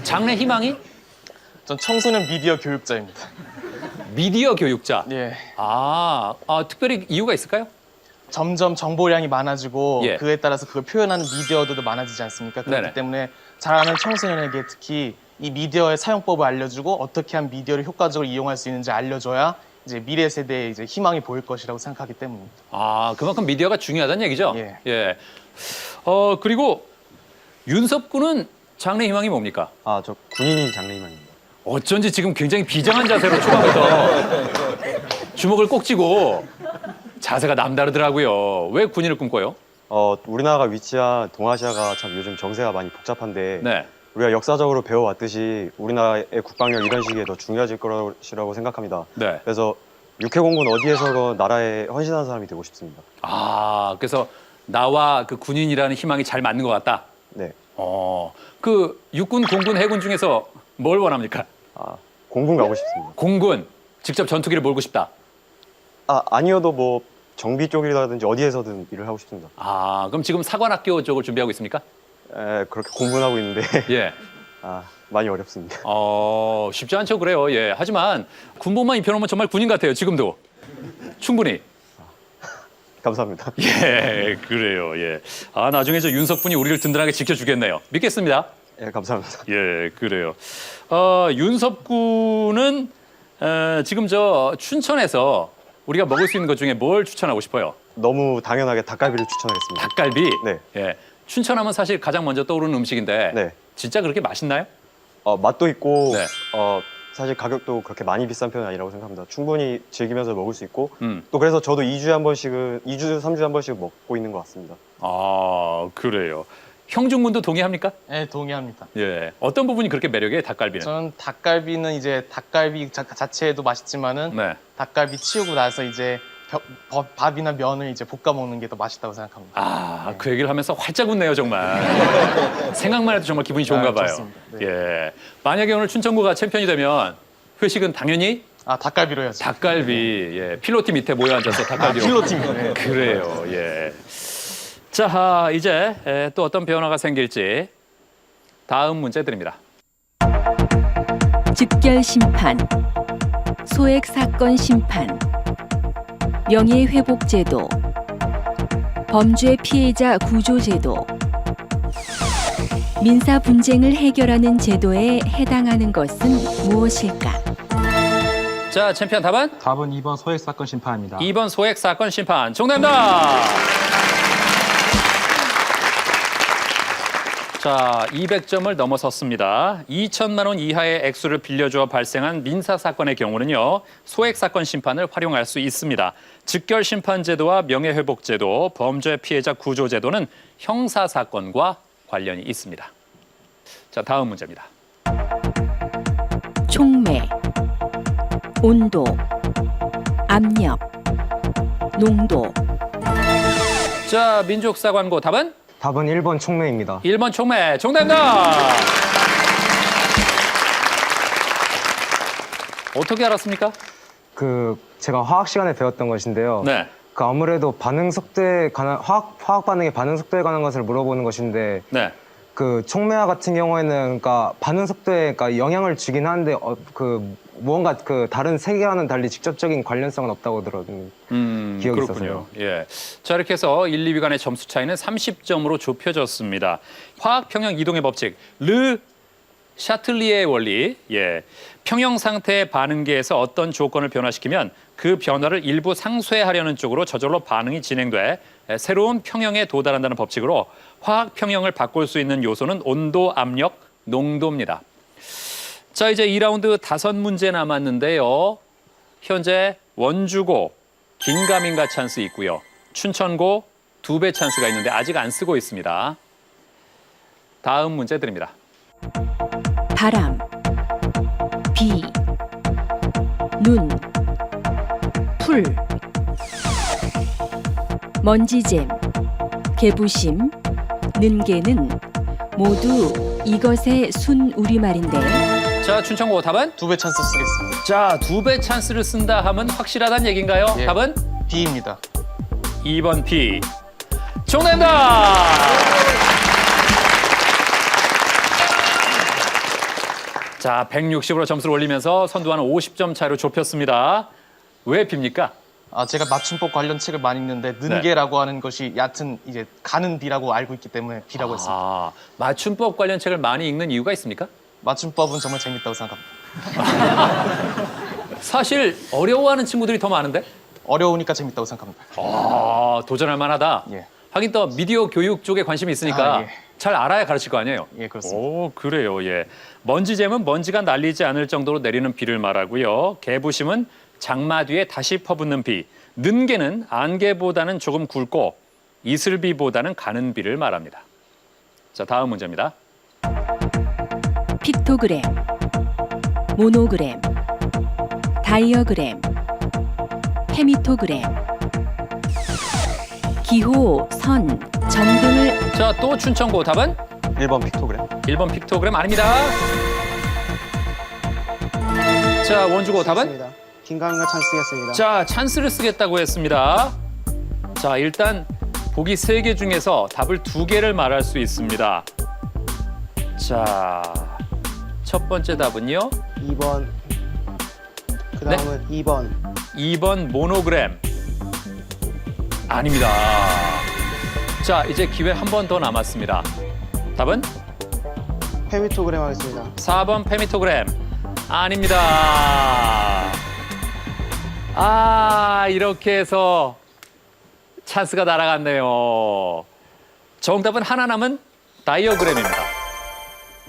장래 희망이? 전 청소년 미디어 교육자입니다. 미디어 교육자. 예. 특별히 이유가 있을까요? 점점 정보량이 많아지고 예. 그에 따라서 그걸 표현하는 미디어들도 많아지지 않습니까? 그렇기 네네. 때문에 자라는 청소년에게 특히 이 미디어의 사용법을 알려주고 어떻게 하면 미디어를 효과적으로 이용할 수 있는지 알려줘야 이제 미래 세대에 이제 희망이 보일 것이라고 생각하기 때문입니다. 그만큼 미디어가 중요하다는 얘기죠? 예. 그리고 윤섭 군은 장래 희망이 뭡니까? 저 군인이 장래희망입니다. 어쩐지 지금 굉장히 비장한 자세로 초반부터 주먹을 꼭 쥐고 자세가 남다르더라고요. 왜 군인을 꿈꿔요? 우리나라가 위치한 동아시아가 참 요즘 정세가 많이 복잡한데 네. 우리가 역사적으로 배워왔듯이 우리나라의 국방력 이런 시기에 더 중요해질 것이라고 생각합니다. 네. 그래서 육해공군 어디에서 나라에 헌신하는 사람이 되고 싶습니다. 그래서 나와 그 군인이라는 희망이 잘 맞는 것 같다. 네. 그 육군, 공군, 해군 중에서 뭘 원합니까? 공군 가고 싶습니다. 공군, 직접 전투기를 몰고 싶다. 아니어도 뭐 정비 쪽이라든지 어디에서든 일을 하고 싶습니다. 그럼 지금 사관학교 쪽을 준비하고 있습니까? 그렇게 공부하고 있는데 예. 많이 어렵습니다. 쉽지 않죠, 그래요. 예. 하지만 군복만 입혀놓으면 정말 군인 같아요, 지금도. 충분히. 감사합니다. 예, 그래요. 예. 아, 나중에 저 윤석군이 우리를 든든하게 지켜주겠네요. 믿겠습니다. 예, 감사합니다. 예, 그래요. 윤석군은 지금 저 춘천에서 우리가 먹을 수 있는 것 중에 뭘 추천하고 싶어요? 너무 당연하게 닭갈비를 추천하겠습니다. 닭갈비? 네. 예. 춘천하면 사실 가장 먼저 떠오르는 음식인데 네. 진짜 그렇게 맛있나요? 맛도 있고 네. 사실 가격도 그렇게 많이 비싼 편은 아니라고 생각합니다. 충분히 즐기면서 먹을 수 있고 음. 또 그래서 저도 2주에 한 번씩은 2주, 3주에 한 번씩 먹고 있는 것 같습니다. 아, 그래요. 형준군도 동의합니까? 네, 동의합니다. 예. 어떤 부분이 그렇게 매력이에요, 닭갈비는? 저는 닭갈비는 이제 닭갈비 자체도 맛있지만은 네. 닭갈비 치우고 나서 이제 밥이나 면을 이제 볶아 먹는 게 더 맛있다고 생각합니다. 아, 그 얘기를 하면서 활짝 웃네요, 정말. 생각만 해도 정말 기분이 좋은가 봐요. 좋습니다. 네. 예. 만약에 오늘 춘천구가 챔피언이 되면 회식은 당연히 닭갈비로 해야죠. 닭갈비. 예. 필로티 밑에 모여 앉아서 닭갈비로. 필로팀이요. 네. 그래요. 예. 자, 이제 또 어떤 변화가 생길지 다음 문제 드립니다. 즉결 심판, 소액 사건 심판, 명예회복 제도, 범죄 피해자 구조 제도, 민사 분쟁을 해결하는 제도에 해당하는 것은 무엇일까? 자, 챔피언 답은? 답은 2번 소액 사건 심판입니다. 2번 소액 사건 심판. 정답입니다. 자, 200점을 넘어섰습니다. 2천만 원 이하의 액수를 빌려주어 발생한 민사 사건의 경우는요, 소액 사건 심판을 활용할 수 있습니다. 즉결 심판 제도와 명예회복 제도, 범죄 피해자 구조 제도는 형사 사건과 관련이 있습니다. 자, 다음 문제입니다. 촉매, 온도, 압력, 농도. 자, 민족사관고 답은? 답은 1번 촉매입니다. 1번 촉매. 정답입니다. 어떻게 알았습니까? 제가 화학 시간에 배웠던 것인데요. 네. 아무래도 반응 속도에 관한 화학 반응의 반응 속도에 관한 것을 물어보는 것인데 네. 촉매화 같은 경우에는 반응 속도에 영향을 주긴 하는데 무언가 다른 세계와는 달리 직접적인 관련성은 없다고 들었는 기억이 그렇군요. 있어서요. 예. 자, 이렇게 해서 1, 2위 간의 점수 차이는 30점으로 좁혀졌습니다. 화학 평형 이동의 법칙, 르 샤틀리에의 원리. 예. 평형 상태의 반응계에서 어떤 조건을 변화시키면 그 변화를 일부 상쇄하려는 쪽으로 저절로 반응이 진행돼 새로운 평형에 도달한다는 법칙으로 화학 평형을 바꿀 수 있는 요소는 온도, 압력, 농도입니다. 자, 이제 2라운드 5문제 남았는데요. 현재 원주고 긴가민가 찬스 있고요. 춘천고 2배 찬스가 있는데 아직 안 쓰고 있습니다. 다음 문제 드립니다. 바람, 비, 눈, 풀, 먼지잼, 개부심, 는개는 모두 이것의 순 우리말인데 자, 춘천고 답은? 2배 찬스 쓰겠습니다. 자, 2배 찬스를 쓴다 하면 확실하다는 얘기인가요? 예. 답은? B입니다. 2번 B. 정답입니다. 자, 160으로 점수를 올리면서 선두와는 50점 차이로 좁혔습니다. 왜 B입니까? 제가 맞춤법 관련 책을 많이 읽는데 는개라고 하는 것이 얕은 이제 가는 비라고 알고 있기 때문에 B라고 했습니다. 아, 맞춤법 관련 책을 많이 읽는 이유가 있습니까? 맞춤법은 정말 재밌다고 생각합니다. 사실 어려워하는 친구들이 더 많은데? 어려우니까 재밌다고 생각합니다. 아, 도전할 만하다. 예. 하긴 또 미디어 교육 쪽에 관심이 있으니까 예. 잘 알아야 가르칠 거 아니에요? 예, 그렇습니다. 오, 그래요. 예. 먼지잼은 먼지가 날리지 않을 정도로 내리는 비를 말하고요. 개부심은 장마 뒤에 다시 퍼붓는 비. 는개는 안개보다는 조금 굵고 이슬비보다는 가는 비를 말합니다. 자, 다음 문제입니다. 픽토그램, 모노그램, 다이어그램, 헤미토그램, 기호, 선, 점 등을. 자, 또 춘천고 답은? 1번 픽토그램. 1번 픽토그램 아닙니다. 자, 원주고 답은? 긴가민가 찬스 쓰겠습니다. 자, 찬스를 쓰겠다고 했습니다. 자, 일단 보기 3개 중에서 답을 2개를 말할 수 있습니다. 자, 첫 번째 답은요. 2번. 그 다음은 2번. 2번 모노그램. 아닙니다. 자, 이제 기회 한 번 더 남았습니다. 답은? 페미토그램 하겠습니다. 4번 페미토그램. 아닙니다. 아, 이렇게 해서 찬스가 날아갔네요. 정답은 하나 남은 다이어그램입니다.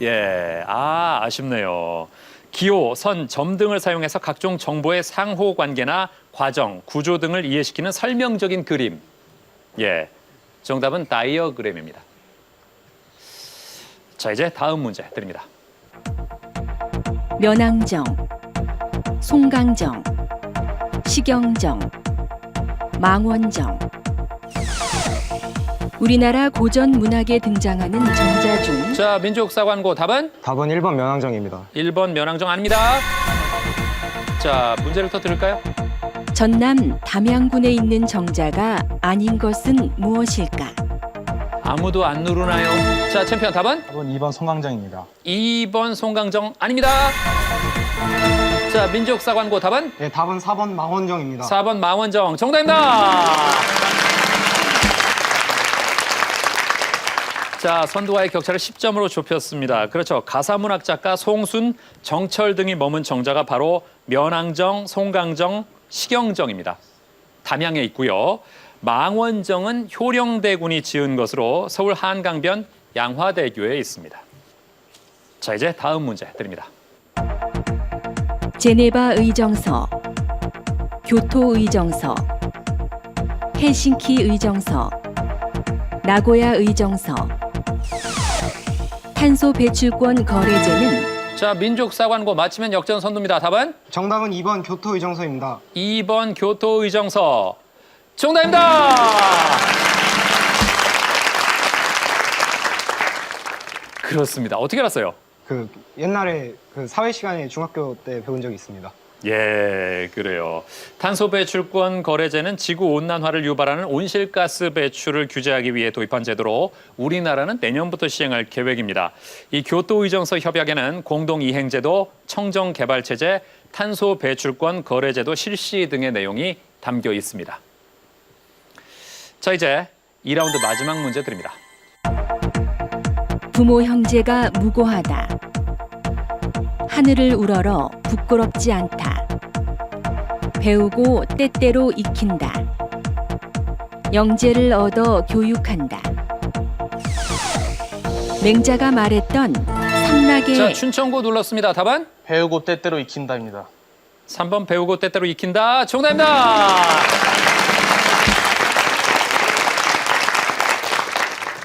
예, 아쉽네요. 기호, 선, 점 등을 사용해서 각종 정보의 상호 관계나 과정, 구조 등을 이해시키는 설명적인 그림. 예, 정답은 다이어그램입니다. 자, 이제 다음 문제 드립니다. 면왕정, 송강정, 식영정, 망원정. 우리나라 고전 문학에 등장하는 정자 중 자, 민족사관고 답은? 답은 1번 면왕정입니다. 1번 면왕정 아닙니다. 자, 문제를 더 들을까요? 전남 담양군에 있는 정자가 아닌 것은 무엇일까? 아무도 안 누르나요? 자, 챔피언 답은? 답은 2번 송강정입니다. 2번 송강정 아닙니다. 자, 민족사관고 답은? 네, 답은 4번 망원정입니다. 4번 망원정 정답입니다. 자, 선두와의 격차를 10점으로 좁혔습니다. 그렇죠. 가사문학 작가 송순, 정철 등이 머문 정자가 바로 면왕정, 송강정, 식영정입니다. 담양에 있고요. 망원정은 효령대군이 지은 것으로 서울 한강변 양화대교에 있습니다. 자, 이제 다음 문제 드립니다. 제네바 의정서, 교토 의정서, 헬싱키 의정서, 나고야 의정서. 탄소 배출권 거래제는 자, 민족사관고 맞히면 역전 선두입니다. 답은? 정답은 2번 교토 의정서입니다. 2번 교토 의정서. 정답입니다. 그렇습니다. 어떻게 알았어요? 그 옛날에 그 사회 시간에 중학교 때 배운 적이 있습니다. 예, 그래요. 탄소 배출권 거래제는 지구 온난화를 유발하는 온실가스 배출을 규제하기 위해 도입한 제도로 우리나라는 내년부터 시행할 계획입니다. 이 교토 의정서 협약에는 공동 이행 제도, 청정 개발 체제, 탄소 배출권 거래제도 실시 등의 내용이 담겨 있습니다. 자, 이제 2라운드 마지막 문제 드립니다. 부모 형제가 무고하다. 하늘을 우러러 부끄럽지 않다. 배우고 때때로 익힌다. 영재를 얻어 교육한다. 맹자가 말했던 삼락의 자, 춘천고 눌렀습니다. 답은? 배우고 때때로 익힌다입니다. 3번 배우고 때때로 익힌다. 정답입니다.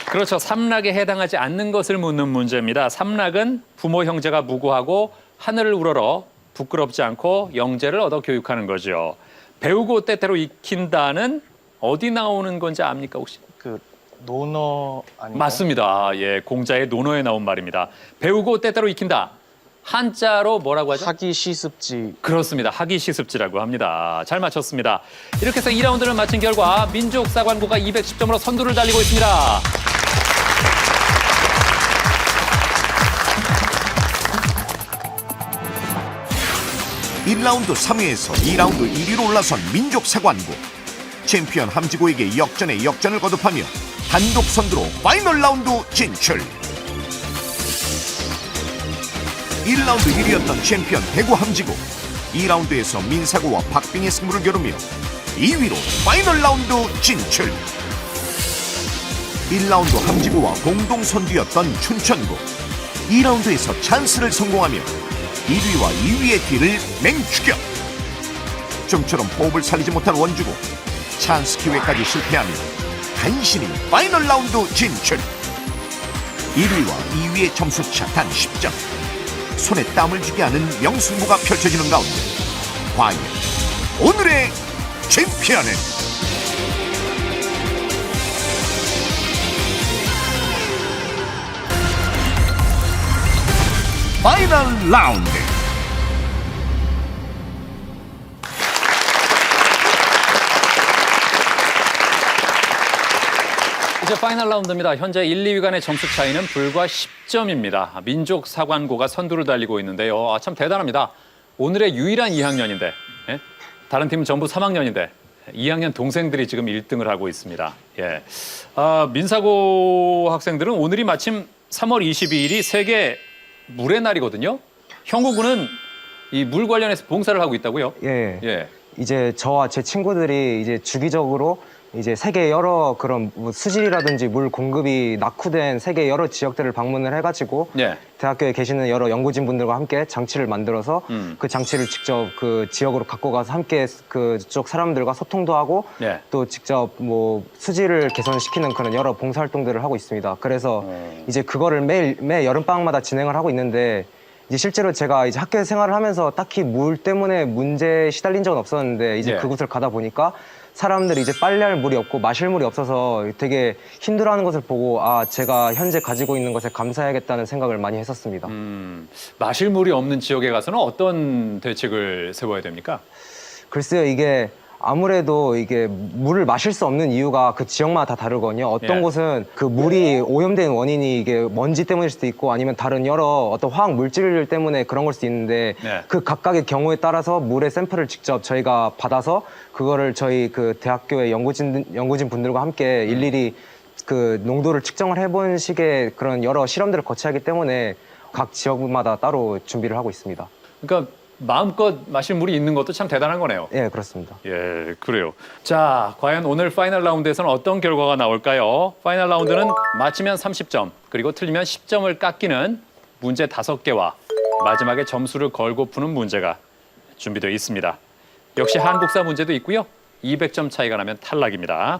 그렇죠. 삼락에 해당하지 않는 것을 묻는 문제입니다. 삼락은 부모 형제가 무고하고 하늘을 우러러 부끄럽지 않고 영재를 얻어 교육하는 거죠. 배우고 때때로 익힌다는 어디 나오는 건지 압니까 혹시? 그 논어 아닌가요? 맞습니다. 예, 공자의 논어에 나온 말입니다. 배우고 때때로 익힌다. 한자로 뭐라고 하죠? 하기 시습지. 그렇습니다. 하기 시습지라고 합니다. 잘 맞췄습니다. 이렇게 해서 2라운드를 마친 결과 민족사관고가 210점으로 선두를 달리고 있습니다. 1라운드 3위에서 2라운드 1위로 올라선 민족사관고. 챔피언 함지고에게 역전에 역전을 거듭하며 단독 선두로 파이널 라운드 진출. 1라운드 1위였던 챔피언 대구 함지고. 2라운드에서 민사고와 박빙의 승부를 겨루며 2위로 파이널 라운드 진출. 1라운드 함지고와 공동 선두였던 춘천고. 2라운드에서 찬스를 성공하며 1위와 2위의 뒤를 맹추격. 좀처럼 호흡을 살리지 못한 원주고 찬스 기회까지 실패하며 간신히 파이널 라운드 진출. 1위와 2위의 점수차 단 10점. 손에 땀을 쥐게 하는 명승부가 펼쳐지는 가운데 과연 오늘의 챔피언은 파이널 라운드. 이제 파이널 라운드입니다. 현재 1, 2위 간의 점수 차이는 불과 10점입니다. 민족사관고가 선두를 달리고 있는데요. 참 대단합니다. 오늘의 유일한 2학년인데 다른 팀은 전부 3학년인데 2학년 동생들이 지금 1등을 하고 있습니다. 예. 민사고 학생들은 오늘이 마침 3월 22일이 세계 물의 날이거든요. 형구군은 이 물 관련해서 봉사를 하고 있다고요? 예. 예. 이제 저와 제 친구들이 이제 주기적으로 이제 세계 여러 그런 뭐 수질이라든지 물 공급이 낙후된 세계 여러 지역들을 방문을 해가지고 예. 대학교에 계시는 여러 연구진 분들과 함께 장치를 만들어서 그 장치를 직접 그 지역으로 갖고 가서 함께 그쪽 사람들과 소통도 하고 예. 또 직접 뭐 수질을 개선시키는 그런 여러 봉사활동들을 하고 있습니다. 그래서 이제 그거를 매 여름방학마다 진행을 하고 있는데 이제 실제로 제가 이제 학교 생활을 하면서 딱히 물 때문에 문제에 시달린 적은 없었는데 이제 예. 그곳을 가다 보니까 사람들이 이제 빨래할 물이 없고 마실 물이 없어서 되게 힘들어하는 것을 보고 아 제가 현재 가지고 있는 것에 감사해야겠다는 생각을 많이 했었습니다. 마실 물이 없는 지역에 가서는 어떤 대책을 세워야 됩니까? 글쎄요, 이게 아무래도 이게 물을 마실 수 없는 이유가 그 지역마다 다 다르거든요. 어떤 예. 곳은 그 물이 오염된 원인이 이게 먼지 때문일 수도 있고 아니면 다른 여러 어떤 화학 물질 때문에 그런 걸 수도 있는데 네. 그 각각의 경우에 따라서 물의 샘플을 직접 저희가 받아서 그거를 저희 그 대학교의 연구진 분들과 함께 일일이 그 농도를 측정을 해본 식의 그런 여러 실험들을 거쳐야 하기 때문에 각 지역마다 따로 준비를 하고 있습니다. 그러니까 마음껏 마실 물이 있는 것도 참 대단한 거네요. 예, 그렇습니다. 예, 그래요. 자, 과연 오늘 파이널 라운드에서는 어떤 결과가 나올까요? 파이널 라운드는 맞히면 30점, 그리고 틀리면 10점을 깎이는 문제 5개와 마지막에 점수를 걸고 푸는 문제가 준비되어 있습니다. 역시 한국사 문제도 있고요. 200점 차이가 나면 탈락입니다.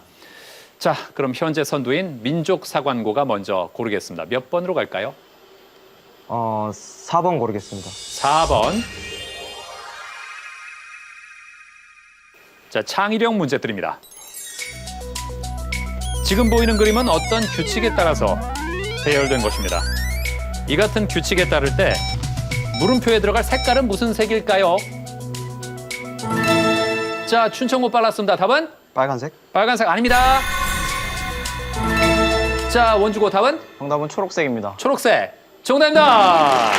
자, 그럼 현재 선두인 민족사관고가 먼저 고르겠습니다. 몇 번으로 갈까요? 4번 고르겠습니다. 4번. 자, 창의력 문제 드립니다. 지금 보이는 그림은 어떤 규칙에 따라서 배열된 것입니다. 이 같은 규칙에 따를 때 물음표에 들어갈 색깔은 무슨 색일까요? 자, 춘천고 빨랐습니다. 답은? 빨간색? 빨간색 아닙니다. 자, 원주고 답은? 정답은 초록색입니다. 초록색. 정답입니다.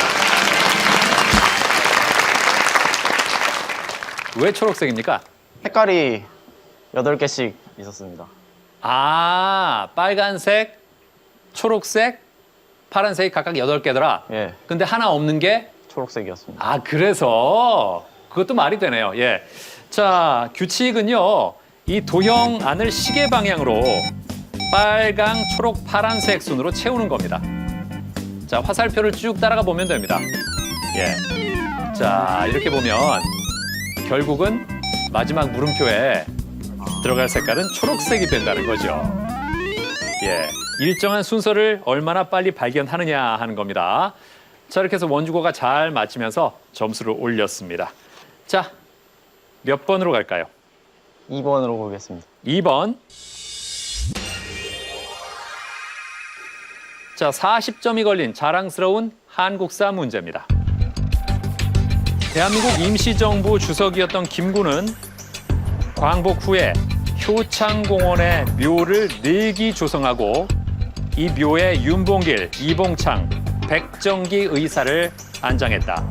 왜 초록색입니까? 색깔이 8개씩 있었습니다. 아, 빨간색, 초록색, 파란색이 각각 8개더라. 예, 근데 하나 없는 게? 초록색이었습니다. 아, 그래서 그것도 말이 되네요. 예. 자, 규칙은요. 이 도형 안을 시계 방향으로 빨강, 초록, 파란색 순으로 채우는 겁니다. 자, 화살표를 쭉 따라가 보면 됩니다. 예. 자, 이렇게 보면 결국은 마지막 물음표에 들어갈 색깔은 초록색이 된다는 거죠. 예. 일정한 순서를 얼마나 빨리 발견하느냐 하는 겁니다. 자, 이렇게 해서 원주고가 잘 맞히면서 점수를 올렸습니다. 자, 몇 번으로 갈까요? 2번으로 고르겠습니다. 2번. 자, 40점이 걸린 자랑스러운 한국사 문제입니다. 대한민국 임시정부 주석이었던 김구는 광복 후에 효창공원에 묘를 4기 조성하고 이 묘에 윤봉길, 이봉창, 백정기 의사를 안장했다.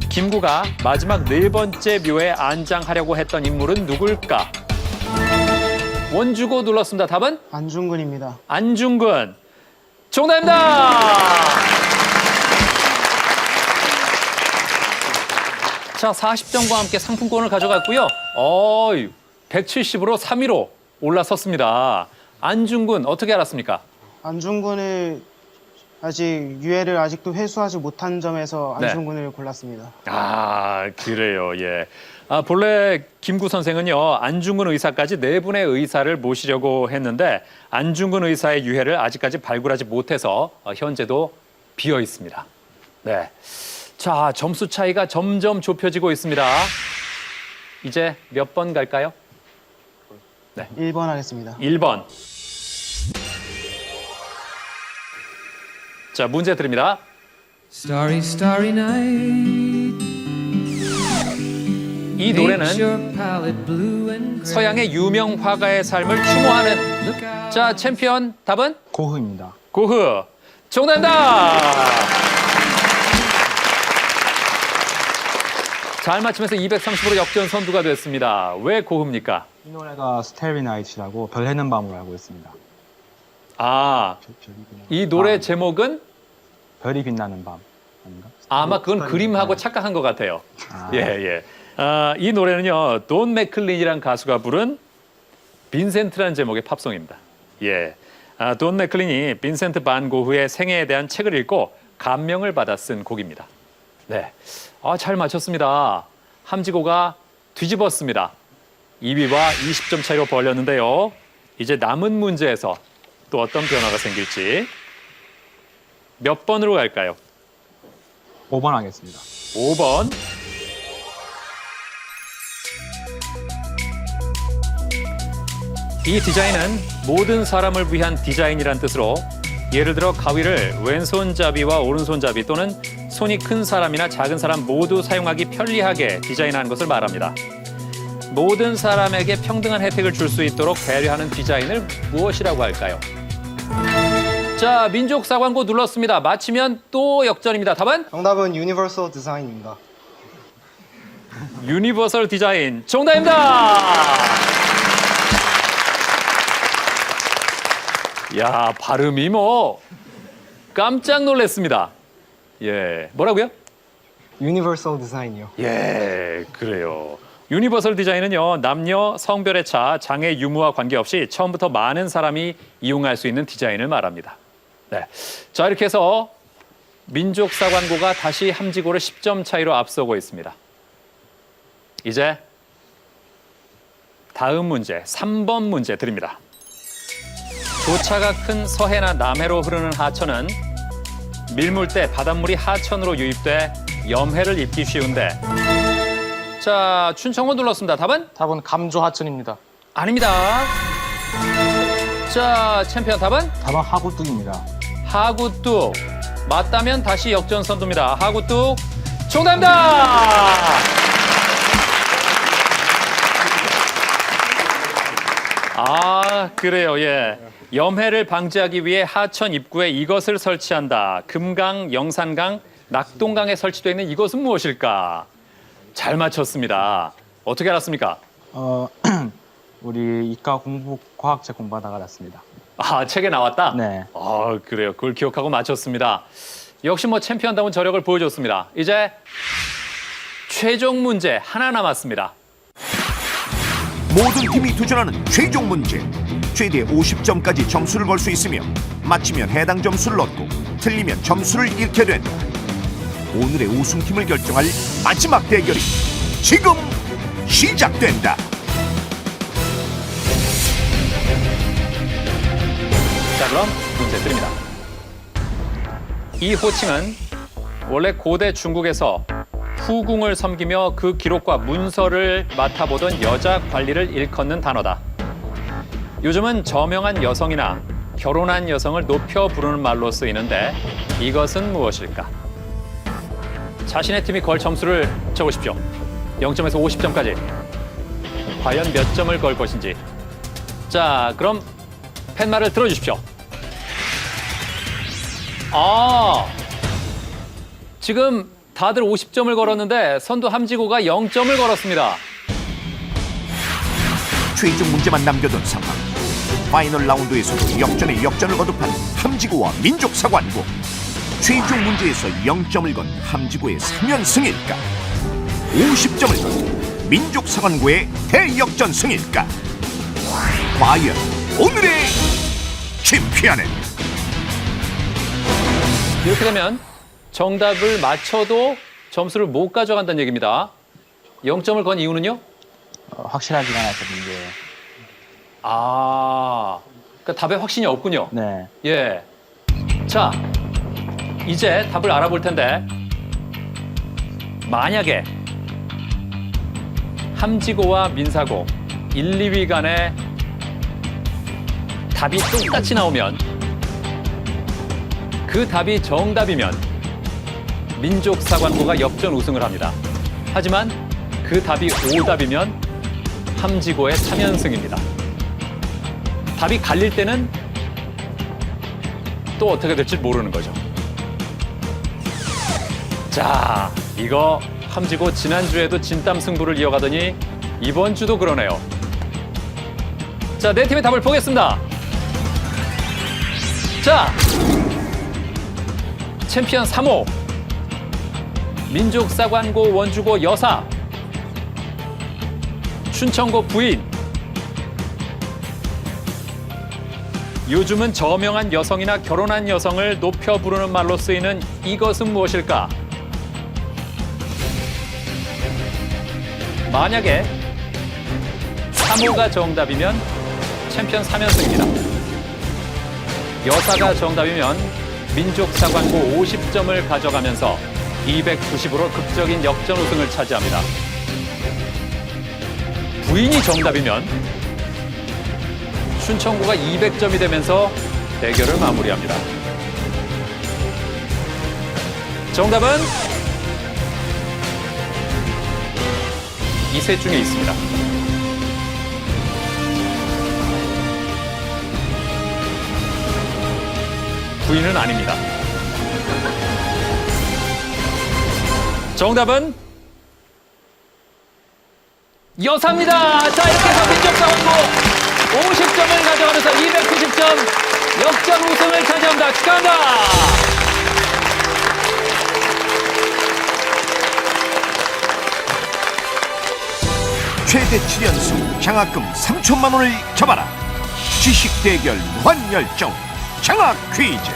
김구가 마지막 4번째 묘에 안장하려고 했던 인물은 누굴까? 원주고 눌렀습니다. 답은? 안중근입니다. 안중근. 정답입니다. 자, 40점과 함께 상품권을 가져갔고요. 170으로 3위로 올라섰습니다. 안중근 어떻게 알았습니까? 안중근을 아직 유해를 아직도 회수하지 못한 점에서 네. 안중근을 골랐습니다. 아, 그래요. 예. 본래 김구 선생은요, 안중근 의사까지 4분의 의사를 모시려고 했는데 안중근 의사의 유해를 아직까지 발굴하지 못해서 현재도 비어 있습니다. 네. 자, 점수 차이가 점점 좁혀지고 있습니다. 이제 몇 번 갈까요? 1번 하겠습니다. 1번. 자, 문제 드립니다. Starry, starry night. 이 노래는 Makes your palette blue and gray. 서양의 유명 화가의 삶을 추모하는 자, 챔피언 답은? 고흐입니다. 고흐. 정답입니다. 잘 맞추면서 230으로 역전 선두가 됐습니다. 왜 고흐입니까? 이 노래가 스테리 나이트라고 별 해는 밤으로 알고 있습니다. 아, 이 노래 제목은 별이 빛나는 밤 아닌가? 아마 그건 그림하고 착각한 것 같아요. 예, 예. 이 노래는요, 돈 맥클린이라는 가수가 부른 빈센트라는 제목의 팝송입니다. 예. 돈 맥클린이 빈센트 반 고흐의 생애에 대한 책을 읽고 감명을 받아 쓴 곡입니다. 네. 잘 맞췄습니다. 함지고가 뒤집었습니다. 2위와 20점 차이로 벌렸는데요. 이제 남은 문제에서 또 어떤 변화가 생길지. 몇 번으로 갈까요? 5번 하겠습니다. 5번. 이 디자인은 모든 사람을 위한 디자인이란 뜻으로 예를 들어 가위를 왼손잡이와 오른손잡이 또는 손이 큰 사람이나 작은 사람 모두 사용하기 편리하게 디자인한 것을 말합니다. 모든 사람에게 평등한 혜택을 줄 수 있도록 배려하는 디자인을 무엇이라고 할까요? 자, 민족사관고 눌렀습니다. 맞히면 또 역전입니다. 답은? 정답은 유니버설 디자인입니다. 유니버설 디자인. 정답입니다. 야, 발음이 뭐 깜짝 놀랐습니다. 예, 뭐라고요? 유니버설 디자인이요. 예, 그래요. 유니버설 디자인은요, 남녀, 성별의 차, 장애 유무와 관계없이 처음부터 많은 사람이 이용할 수 있는 디자인을 말합니다. 네, 자, 이렇게 해서 민족사관고가 다시 함지고를 10점 차이로 앞서고 있습니다. 이제 다음 문제, 3번 문제 드립니다. 조차가 큰 서해나 남해로 흐르는 하천은 밀물 때 바닷물이 하천으로 유입돼 염해를 입기 쉬운데, 자, 춘청호 눌렀습니다. 답은? 답은 감조 하천입니다. 아닙니다. 자, 챔피언 답은? 답은 하구뚝입니다. 하구뚝. 맞다면 다시 역전 선두입니다. 하구뚝. 정답입니다. 아, 그래요. 예. 염해를 방지하기 위해 하천 입구에 이것을 설치한다. 금강, 영산강, 낙동강에 설치되어 있는 이것은 무엇일까? 잘 맞췄습니다. 어떻게 알았습니까? 우리 이과 공부 과학책 공부하다가 알았습니다. 아, 책에 나왔다? 네. 그래요. 그걸 기억하고 맞췄습니다. 역시 뭐 챔피언다운 저력을 보여줬습니다. 이제 최종 문제 하나 남았습니다. 모든 팀이 도전하는 최종 문제. 최대 50점까지 점수를 걸 수 있으며 맞히면 해당 점수를 얻고 틀리면 점수를 잃게 된다. 오늘의 우승팀을 결정할 마지막 대결이 지금 시작된다. 자, 그럼 문제 드립니다. 이 호칭은 원래 고대 중국에서 후궁을 섬기며 그 기록과 문서를 맡아보던 여자 관리를 일컫는 단어다. 요즘은 저명한 여성이나 결혼한 여성을 높여 부르는 말로 쓰이는데 이것은 무엇일까? 자신의 팀이 걸 점수를 적으십시오. 0점에서 50점까지. 과연 몇 점을 걸 것인지. 자, 그럼 팻말을 들어주십시오. 지금 다들 50점을 걸었는데 선두 함지고가 0점을 걸었습니다. 최종 문제만 남겨둔 상황. 파이널 라운드에서도 역전에 역전을 거듭한 함지고와 민족사관고. 최종 문제에서 0점을 건 함지고의 3연승일까? 50점을 건 민족사관고의 대역전승일까? 과연 오늘의 챔피언은? 이렇게 되면 정답을 맞춰도 점수를 못 가져간다는 얘기입니다. 0점을 건 이유는요? 확실하지가 않아서 문제예요. 그러니까 답에 확신이 없군요. 네. 예. 자, 이제 답을 알아볼 텐데 만약에 함지고와 민사고 1, 2위 간에 답이 똑같이 나오면 그 답이 정답이면 민족사관고가 역전 우승을 합니다. 하지만 그 답이 오답이면 함지고의 3연승입니다. 답이 갈릴 때는 또 어떻게 될지 모르는 거죠. 자, 이거 함지고 지난주에도 진땀 승부를 이어가더니 이번 주도 그러네요. 자, 네 팀의 답을 보겠습니다. 자, 챔피언 3호, 민족사관고 원주고 여사, 춘천고 부인. 요즘은 저명한 여성이나 결혼한 여성을 높여 부르는 말로 쓰이는 이것은 무엇일까? 만약에 3호가 정답이면 챔피언 3연승입니다. 여사가 정답이면 민족사관고 50점을 가져가면서 290으로 극적인 역전 우승을 차지합니다. 부인이 정답이면 춘천고가 200점이 되면서 대결을 마무리합니다. 정답은 이 셋 중에 있습니다. 부인은 아닙니다. 정답은 여사입니다. 자, 이렇게 해서 민족사관고 50점을 가져가면서 290점 역전 우승을 차지합니다. 축하합니다. 최대 7연승 장학금 3천만 원을 잡아라. 지식 대결 무한 열정 장학 퀴즈.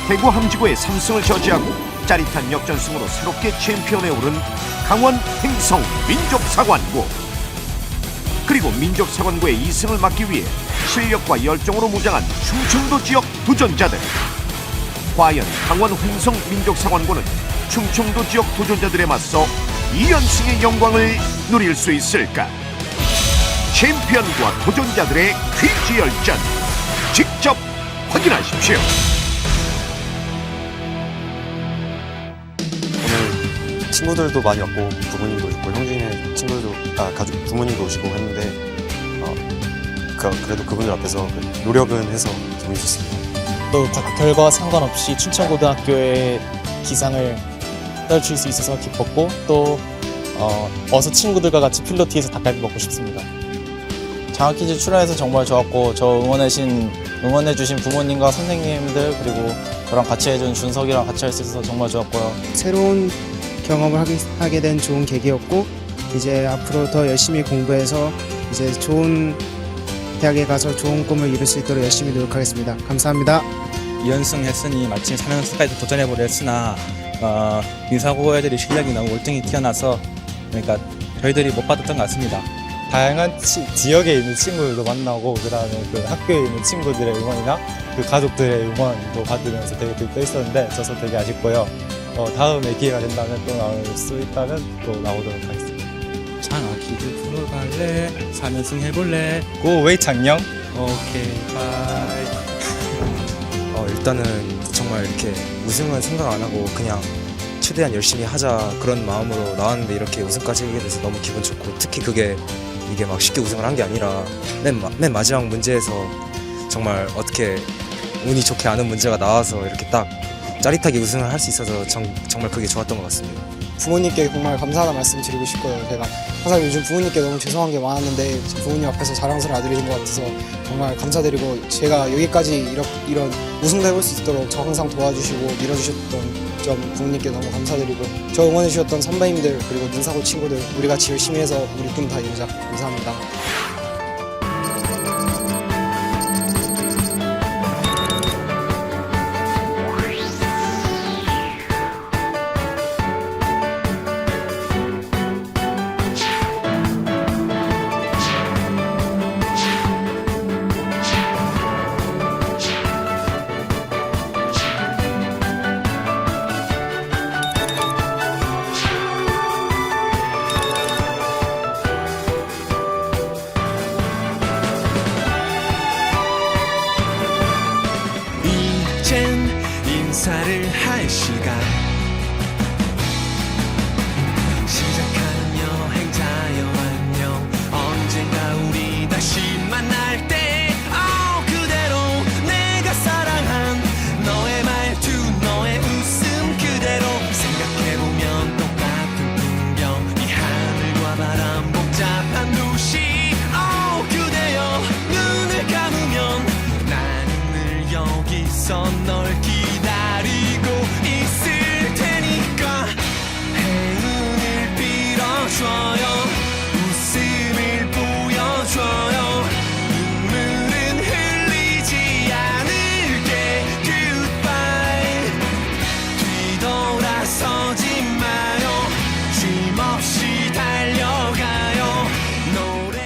대구 함지고의 3승을 저지하고 짜릿한 역전승으로 새롭게 챔피언에 오른 강원 횡성 민족사관고, 그리고 민족사관고의 2승을 막기 위해 실력과 열정으로 무장한 충청도 지역 도전자들. 과연 강원 횡성 민족사관고는 충청도 지역 도전자들에 맞서 2연승의 영광을 누릴 수 있을까? 챔피언과 도전자들의 퀴즈 열전, 직접 확인하십시오. 오늘 친구들도 많이 왔고 부모님도 오시고 형준이네 친구들도 가족 부모님도 오시고 했는데 그래도 그분들 앞에서 노력은 해서 기분이 좋습니다. 또 결과 상관없이 춘천고등학교의 기상을 떨칠 수 있어서 기뻤고, 또 어서 친구들과 같이 필로티에서 닭갈비 먹고 싶습니다. 장학퀴즈 출연해서 정말 좋았고, 저 응원해주신 부모님과 선생님들, 그리고 저랑 같이 해준 준석이랑 같이 할 수 있어서 정말 좋았고요. 새로운 경험을 하게 된 좋은 계기였고, 이제 앞으로 더 열심히 공부해서 이제 좋은 대학에 가서 좋은 꿈을 이룰 수 있도록 열심히 노력하겠습니다. 감사합니다. 2연승 했으니 마침 3연승까지 도전해보려 했으나 민사고 애들이 실력이 너무 월등히 튀어나서 그러니까 저희들이 못 받았던 것 같습니다. 다양한 지역에 있는 친구들도 만나고, 그다음에 그 학교에 있는 친구들의 응원이나 그 가족들의 응원도 받으면서 되게 들떠있었는데 져서 되게 아쉽고요. 다음에 기회가 된다면 또 나올 수 있다면 또 나오도록 하겠습니다. 장학퀴즈 프로 갈래? 3연승 해볼래? 고웨이 창녕. 오케이 바이. 일단은 정말 이렇게 우승은 생각 안 하고 그냥 최대한 열심히 하자 그런 마음으로 나왔는데 이렇게 우승까지 하게 돼서 너무 기분 좋고, 특히 이게 막 쉽게 우승을 한 게 아니라 맨 마지막 문제에서 정말 어떻게 운이 좋게 않은 문제가 나와서 이렇게 딱 짜릿하게 우승을 할 수 있어서 정말 그게 좋았던 것 같습니다. 부모님께 정말 감사하다는 말씀 드리고 싶고요. 제가 항상 요즘 부모님께 너무 죄송한 게 많았는데 부모님 앞에서 자랑스러운 아들인 것 같아서 정말 감사드리고, 제가 여기까지 이런 우승도 해볼 수 있도록 저 항상 도와주시고 밀어주셨던 점 부모님께 너무 감사드리고, 저 응원해주셨던 선배님들 그리고 민사고 친구들, 우리 같이 열심히 해서 우리 꿈 다 이루자. 감사합니다. 이젠 인사를 할 시간.